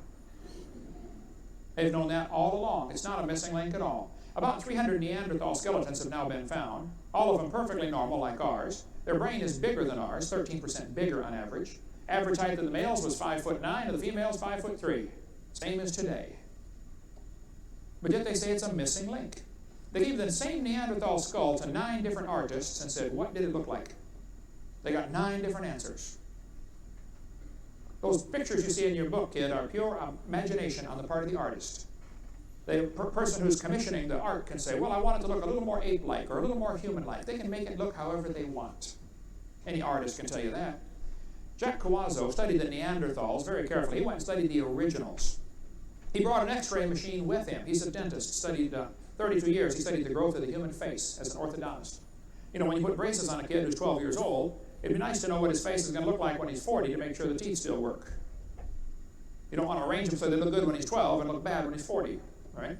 They've known that all along. It's not a missing link at all. About 300 Neanderthal skeletons have now been found, all of them perfectly normal like ours. Their brain is bigger than ours, 13% bigger on average. Average height of the males was 5'9", and the females 5'3". Same as today. But yet they say it's a missing link. They gave the same Neanderthal skull to 9 different artists and said, what did it look like? They got 9 different answers. Those pictures you see in your book, kid, are pure imagination on the part of the artist. The person who's commissioning the art can say, well, I want it to look a little more ape-like or a little more human-like. They can make it look however they want. Any artist can tell you that. Jack Cawazzo studied the Neanderthals very carefully. He went and studied the originals. He brought an X-ray machine with him. He's a dentist, studied 32 years. He studied the growth of the human face as an orthodontist. When you put braces on a kid who's 12 years old, it'd be nice to know what his face is going to look like when he's 40 to make sure the teeth still work. You don't want to arrange them so they look good when he's 12 and look bad when he's 40, right?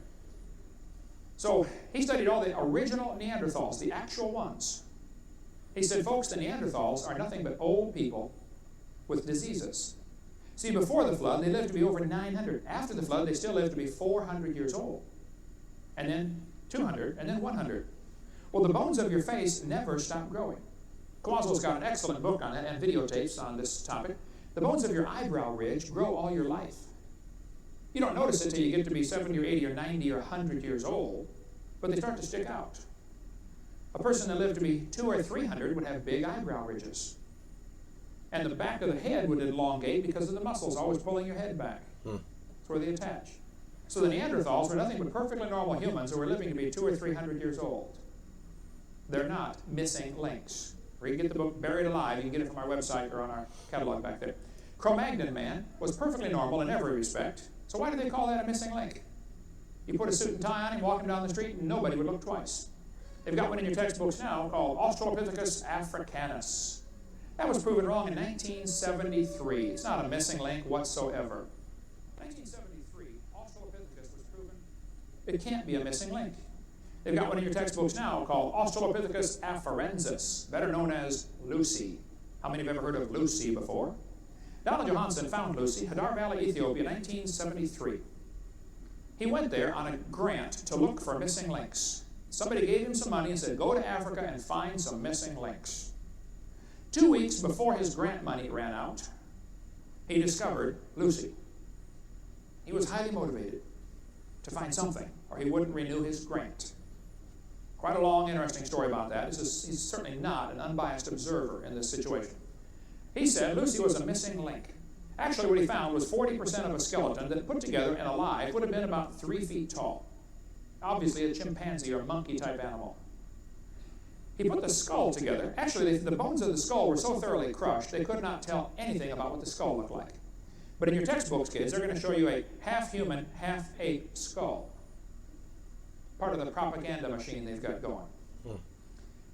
So he studied all the original Neanderthals, the actual ones. He said, folks, the Neanderthals are nothing but old people with diseases. See, before the flood, they lived to be over 900. After the flood, they still lived to be 400 years old. And then 200, and then 100. Well, the bones of your face never stop growing. Quazzo's got an excellent book on it and videotapes on this topic. The bones of your eyebrow ridge grow all your life. You don't notice it till you get to be 70 or 80 or 90 or 100 years old, but they start to stick out. A person that lived to be 200 or 300 would have big eyebrow ridges. And the back of the head would elongate because of the muscles always pulling your head back. That's where they attach. So the Neanderthals were nothing but perfectly normal humans who were living to be 200 or 300 years old. They're not missing links. Or you can get the book Buried Alive. You can get it from our website or on our catalog back there. Cro-Magnon man was perfectly normal in every respect. So why do they call that a missing link? You put a suit and tie on him, walk him down the street, and nobody would look twice. They've got one in your textbooks now called Australopithecus africanus. That was proven wrong in 1973. It's not a missing link whatsoever. 1973, Australopithecus was proven it can't be a missing link. They've got one in your textbooks now called Australopithecus afarensis, better known as Lucy. How many have ever heard of Lucy before? Donald Johanson found Lucy, Hadar Valley, Ethiopia, 1973. He went there on a grant to look for missing links. Somebody gave him some money and said, go to Africa and find some missing links. 2 weeks before his grant money ran out, he discovered Lucy. He was highly motivated to find something, or he wouldn't renew his grant. Quite a long, interesting story about that. He's certainly not an unbiased observer in this situation. He said Lucy was a missing link. Actually, what he found was 40% of a skeleton that put together and alive would have been about 3 feet tall. Obviously a chimpanzee or monkey type animal. He put the skull together. Actually, the bones of the skull were so thoroughly crushed they could not tell anything about what the skull looked like. But in your textbooks, kids, they're going to show you a half-human, half-ape skull. Part of the propaganda machine they've got going.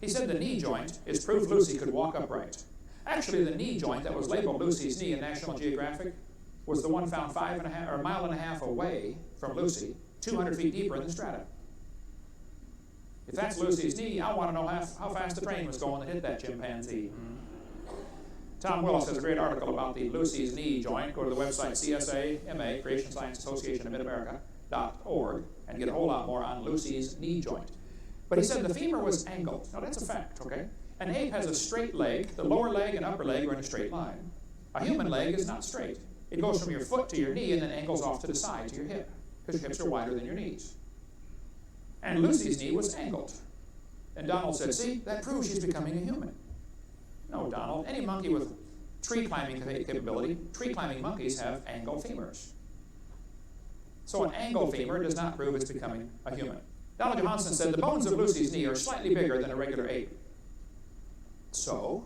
He said the knee joint is proof Lucy could walk upright. Actually, the knee joint that was labeled Lucy's knee in National Geographic was the one found 1.5 miles away from Lucy, 200 feet deeper in the strata. If that's Lucy's knee, I want to know how fast the train was going that hit that chimpanzee. Tom Willis has a great article about the Lucy's knee joint. Go to the website CSAMA, Creation Science Association of Mid-America.org, and get a whole lot more on Lucy's knee joint. But he said the femur was angled. Now that's a fact, okay? An ape has a straight leg. The lower leg and upper leg are in a straight line. A human leg is not straight. It goes from your foot to your knee and then angles off to the side to your hip, because your hips are wider than your knees. And Lucy's knee was angled. And Donald said, see, that proves she's becoming a human. No, Donald, any monkey with tree climbing capability, tree climbing monkeys have angled femurs. So an angled femur does not prove it's becoming a human. Donald Johanson said the bones of Lucy's knee are slightly bigger than a regular ape. So,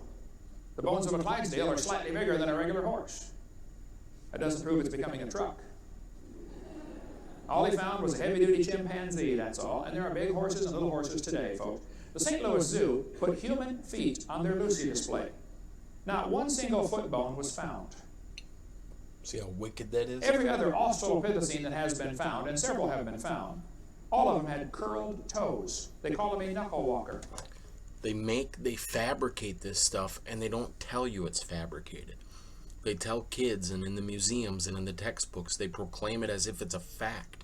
the bones of a Clydesdale are slightly bigger than a regular horse. That doesn't prove it's becoming a truck. All he found was a heavy-duty chimpanzee, that's all. And there are big horses and little horses today, folks. The St. Louis Zoo put human feet on their Lucy display. Not one single foot bone was found. See how wicked that is? Every other Australopithecine that has been found, and several have been found, all of them had curled toes. They call them a knuckle walker. They fabricate this stuff, and they don't tell you it's fabricated. They tell kids, and in the museums and in the textbooks, they proclaim it as if it's a fact.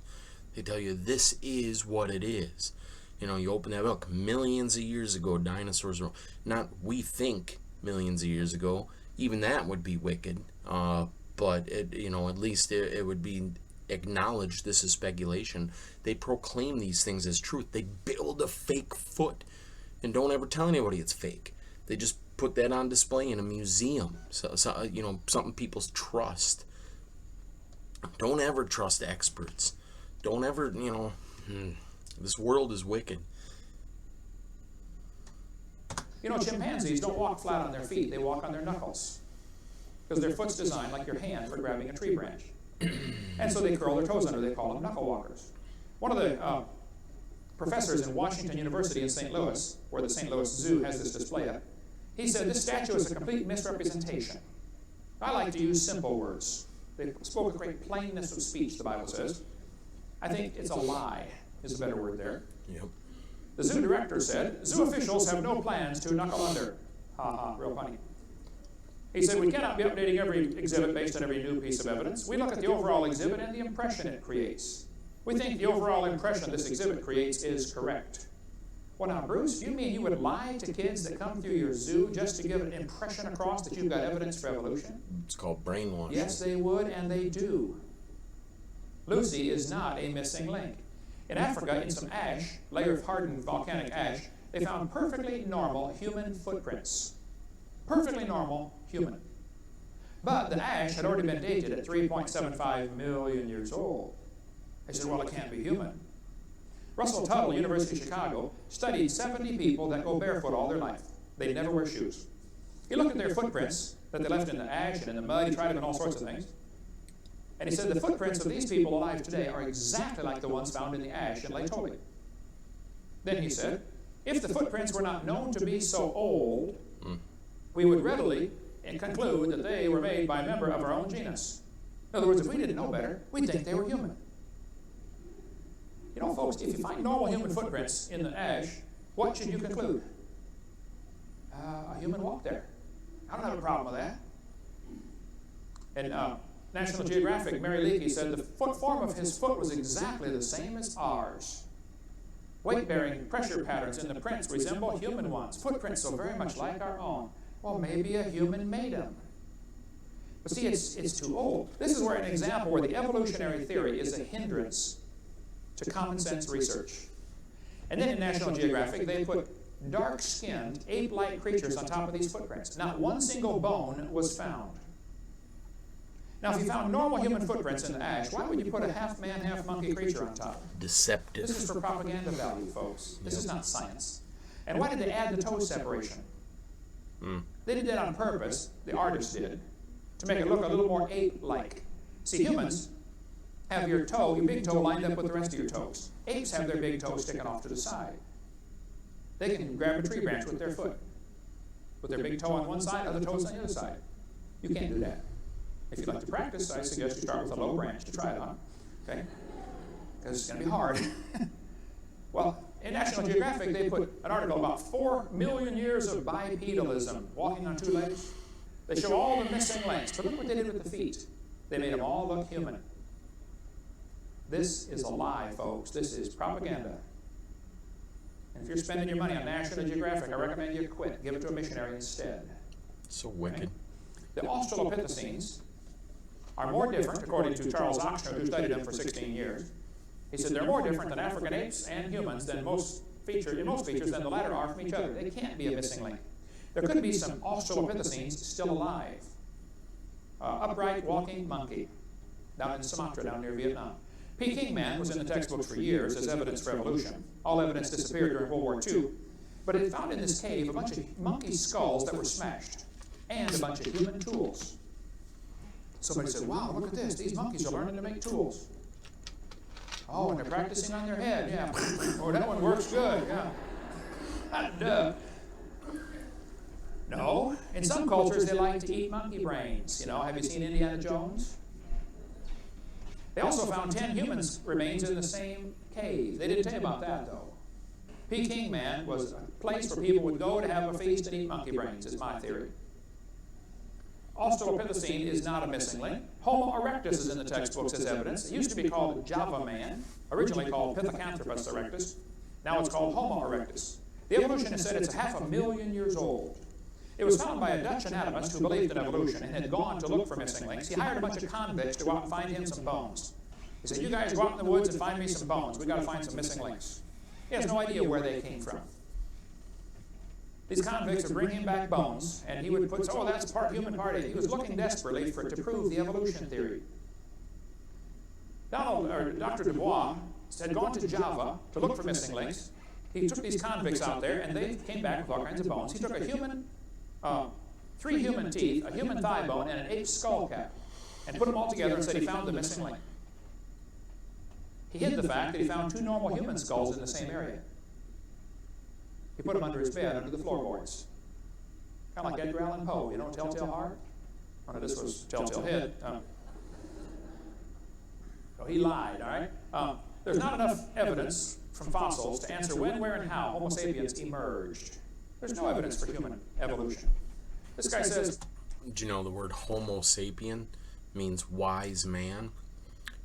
They tell you this is what it is. You know, you open that book, millions of years ago, dinosaurs were, not we think millions of years ago, even that would be wicked, but it, you know, at least it would be acknowledged this is speculation. They proclaim these things as truth. They build a fake foot and don't ever tell anybody it's fake. They just put that on display in a museum, so you know, something people trust. Don't ever trust experts. Don't ever, you know, this world is wicked. You know, chimpanzees don't walk flat on their feet, they walk on their knuckles. Because their foot's designed like your hand for grabbing a tree branch. And so they curl their toes under, they call them knuckle walkers. One of the professors in Washington University in St. Louis, where the St. Louis Zoo has this display up, he said this statue is a complete misrepresentation. I like to use simple words. They spoke with great plainness of speech, the Bible says. I think it's a lie, is a better word there. Yep. The zoo director said, zoo officials have no plans to knuckle under. Ha ha, real funny. He said, we cannot be updating every exhibit based on every new piece of evidence. We look at the overall exhibit and the impression it creates. We think the overall impression this exhibit creates is correct. Well, now, Bruce, you mean you would lie to kids that come through your zoo just to give an impression across that you've got evidence for evolution? It's called brainwashing. Yes, they would, and they do. Lucy is not a missing link. In Africa, in some ash, layer of hardened volcanic ash, they found perfectly normal human footprints. Perfectly normal human. But the ash had already been dated at 3.75 million years old. They said, well, it can't be human. Russell Tuttle, University of Chicago, studied 70 people that go barefoot all their life. They never wear shoes. He looked at their footprints that they left in the ash and in the mud. He tried them in all sorts of things. And he said the footprints of these people alive today are exactly like the ones found in the ash in Lake Tolly. Then he said, if the footprints were not known to be so old, we would readily conclude that they were made by a member of our own genus. In other words, if we didn't know better, we'd think they were human. You know, folks, if you find normal human footprints in the ash, what should you conclude? A human walked there. I don't have a problem with that. And National Geographic, Mary Leakey said the form of his foot was exactly the same as ours. Weight-bearing pressure patterns in the prints resemble human ones. Footprints so very much like our own. Well, maybe a human made them. But see, it's too old. This is where an example where the evolutionary theory is a hindrance to common sense research. And then in National Geographic, they put dark-skinned, ape-like creatures on top of these footprints. Not one single bone was found. Now, if you found normal human footprints in the ash, why would you put a half-man, half-monkey creature on top? Deceptive. This is for propaganda value, folks. This is not science. And why did they add the toe separation? They did that on purpose, the artist did, to make it look a little more ape-like. See, humans have your toe, your big toe lined up with the rest of your toes. Apes have their big toe sticking off to the side. They can grab a tree branch with their foot. With their big toe on one side, other toes on the other side. You can't do that. If you'd like to practice, I suggest you start with a low branch to try it on. Okay? Because it's going to be hard. Well, in National Geographic, they put an article about 4 million years of bipedalism, walking on two legs. They show all the missing links. But look what they did with the feet. They made them all look human. This is a lie, folks. This is propaganda. And if you're spending your money on National Geographic, I recommend you quit. Give it to a missionary instead. So wicked. Okay? The Australopithecines are more different, according to Charles Oxnard, who studied them for 16 years. He said they're more different than African apes and humans than in most features than the latter are from each other. They can't be a missing link. There could be some Australopithecines still alive. Upright walking monkey down in Sumatra, down near Vietnam. Peking man was in the textbooks for years as evidence for evolution. All evidence disappeared during World War II. But it found in this cave a bunch of monkey skulls that were smashed and a bunch of human tools. Somebody said, wow, look at this. These monkeys are learning to make tools. Oh, and they're practicing on their head, yeah. Oh, that one works good, yeah. Duh. No, in some cultures they like to eat monkey brains. You know, have you seen Indiana Jones? They also found 10 human remains in the same cave. They didn't tell you about that, though. Peking man was a place where people would go to have a feast and eat monkey brains, is my theory. Australopithecine is not a missing link. Homo erectus is in the textbooks as evidence. It used to be called Java man, originally called Pithecanthropus erectus. Now it's called Homo erectus. The evolutionist said it's 500,000 years old. It was found by a Dutch anatomist who believed in evolution and had gone to look for missing links. He hired a bunch of convicts to go out and find him some bones. He said, you guys go out in the woods and find me some bones. We've got to find some missing links. He has no idea where they came from. These convicts would bring him back bones, and he would put, oh, that's part human, part ape. He was looking desperately to prove the evolution theory. Dr. Dubois had gone to Java to look for missing links. He took these convicts out there, and they came back with all kinds of bones. He took a human, 3 human teeth, a human thigh bone, and an ape skull cap, and put them all together and said he found the missing link. He hid the fact that he found 2 normal human skulls in the same area. He put them under his bed, under the floorboards. Kind of like Edgar Allan Poe, you know, Telltale Heart? Oh, no, this was Telltale Head. So he lied, all right? There's not enough evidence from fossils to answer when, where, and how Homo sapiens emerged. There's no evidence for human evolution. This guy says, Do you know the word Homo sapien means wise man?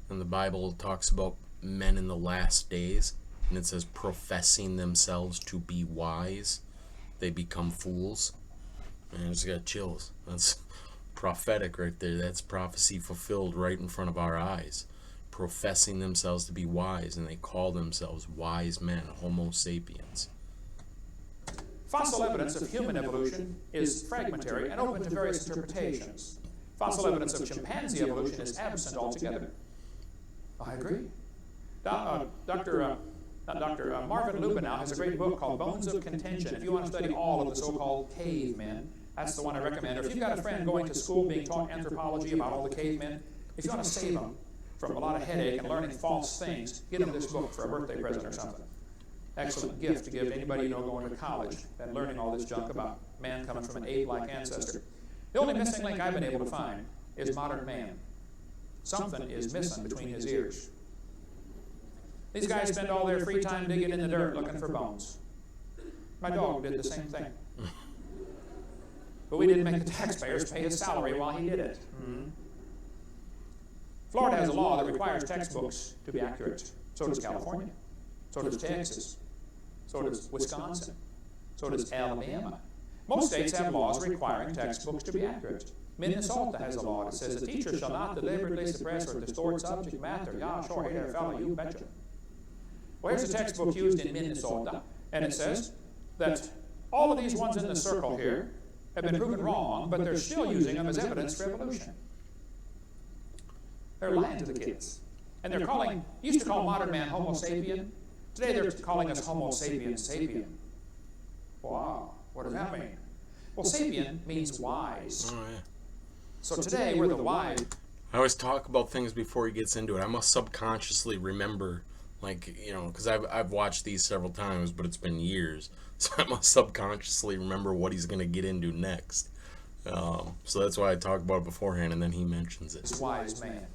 And the Bible talks about men in the last days, and it says professing themselves to be wise, they become fools. And I just got chills. That's prophetic right there. That's prophecy fulfilled right in front of our eyes. Professing themselves to be wise, and they call themselves wise men, Homo sapiens. Fossil evidence of human evolution is fragmentary and open to various interpretations. Fossil evidence of chimpanzee evolution is absent altogether. I agree. Dr. Marvin Lubenow has a great book called Bones of Contention. If you want to study all of the so-called cavemen, that's the one I recommend. Or if you've got a friend going to school being taught anthropology about all the cavemen, if you want to save them from a lot of headache and learning false things, get them this book for a birthday present or something. Excellent gift to give anybody you know going to college and learning all this junk about man coming from an ape-like ancestor. The only missing link I've been able to find is modern man. Something is missing between his ears. These guys spend all their free time digging in the dirt looking for bones. My dog did the same thing. But we didn't make the taxpayers pay his salary while he did it. Florida has a law that requires textbooks to be accurate. So does California. So does Texas. So does Wisconsin. So does Alabama. Most states have laws requiring textbooks to be accurate. Minnesota has a law that says the teacher shall not deliberately suppress or distort subject matter. Yeah, sure, hey there, fella, you betcha. Well, here's a textbook used in Minnesota, and it says that all of these ones in the circle here have been proven wrong, but they're still using them as evidence for evolution. They're lying to the kids. And they're calling, used to call modern man Homo sapien. Today they're calling us Homo sapiens sapien. Wow, what does that mean? Well, sapien means wise. Oh, yeah. So today we're the wise. I always talk about things before he gets into it. I must subconsciously remember, like, you know, because I've watched these several times, but it's been years. So I must subconsciously remember what he's going to get into next. So that's why I talk about it beforehand, and then he mentions it. Wise man.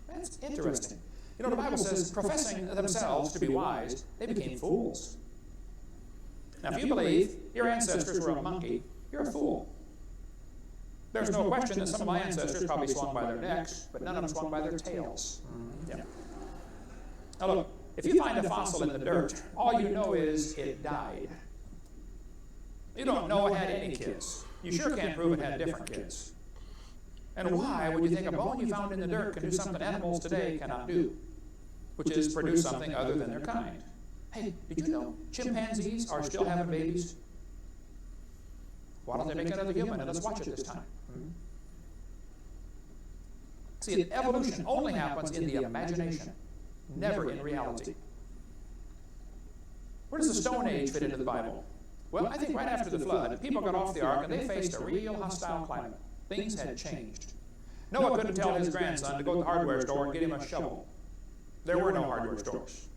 That's interesting. You know, the Bible says, professing themselves to be wise, they became fools. Now, if you believe your ancestors were a monkey, you're a fool. There's no question that some of my ancestors probably swung by their necks, but none of them swung by their tails. Yeah. Now look, if you find a fossil in the dirt, all you know is it died. You don't know it had any kids. You sure can't prove it had different kids. And why would you think a bone you found in the dirt can do something animals today cannot do, which is produce something other than their kind? Hey, did you know chimpanzees are still having babies? Why don't they make another human and let's watch it this time? See, evolution only happens in the imagination, never in reality. Where does the Stone Age fit into the Bible? Well, I think right after the flood, people got off the ark and they faced a real hostile climate. Things had changed. Noah couldn't tell his grandson to go to the hardware store and get him a shovel. There were no hardware stores.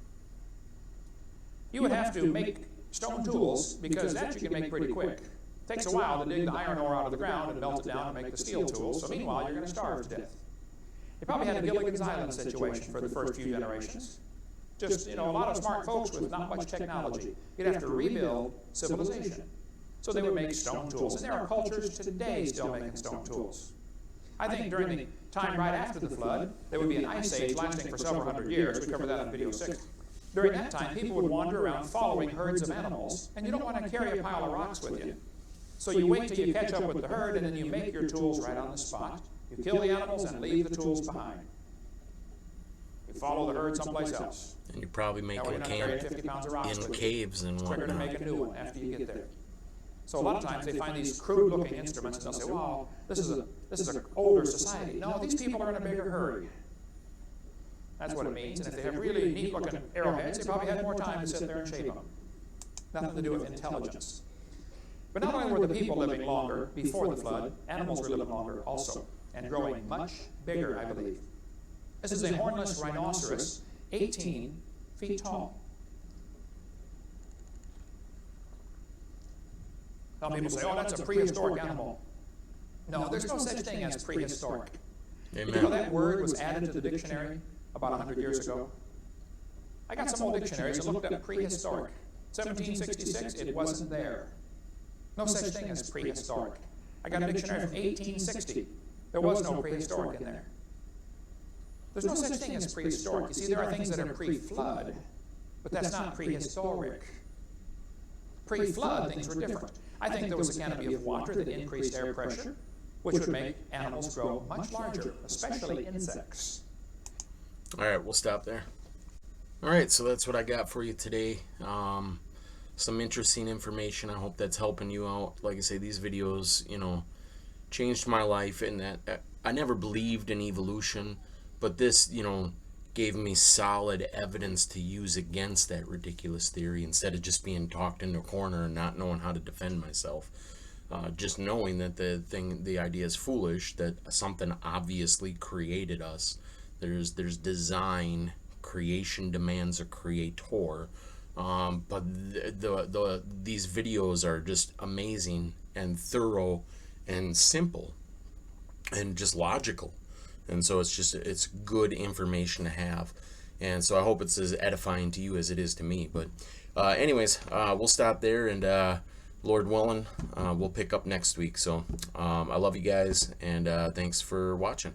You would have to make stone tools because that you can make pretty quick. It takes a while to dig the iron ore out of the ground and melt it down and make the steel tools, so meanwhile you're going to starve to death. You probably had a Gilligan's Island situation for the first few generations. Just, you know, a lot of smart folks with not much technology. You'd have to rebuild civilization. So they would make stone tools. And there are cultures today still making stone tools. I think during the time right after the flood, there would be an ice age lasting for several hundred years. We covered that on video 6. During that time, people would wander around following herds of animals, and you don't want to carry a pile of rocks with you. So you wait till you catch up with the herd, and then you make your tools right on the spot. You kill the animals and leave the tools behind. You follow the herd someplace else. And you're probably making camp in caves and whatnot. Quicker to make a new one after you get there. So a lot of times they find these crude-looking instruments, and they'll say, "Well, this is an older society." No, these people are in a bigger hurry. That's what it means. And if they have really neat-looking arrowheads, they probably had more time to sit there and shape them. Nothing to do with intelligence. But not only were the people living longer before the flood, animals were living longer also, and growing much bigger, I believe. This is a hornless rhinoceros, 18 feet tall. Some people say, "Oh, that's a prehistoric animal." No, there's no such thing as prehistoric. Amen. You know that word was added to the dictionary about 100 years ago? I got some old dictionaries and looked up prehistoric. 1766, it wasn't there. No such thing as prehistoric. I got a dictionary from 1860. There was no prehistoric in there. There's no such thing as prehistoric. You see, there are things that are pre-flood, but that's not prehistoric. Pre-flood, things were different. I think there was a canopy of water that increased air pressure, which would make animals grow much larger, especially insects. All right, we'll stop there. All right, so that's what I got for you today. Some interesting information. I hope that's helping you out. Like I say, these videos, changed my life in that I never believed in evolution, but this, gave me solid evidence to use against that ridiculous theory instead of just being talked into a corner and not knowing how to defend myself. Just knowing that the idea is foolish, that something obviously created us. There's design, creation demands a creator. But these videos are just amazing and thorough and simple and just logical. And so it's good information to have. And so I hope it's as edifying to you as it is to me. But anyways, we'll stop there, and Lord willing, we'll pick up next week. So I love you guys, and thanks for watching.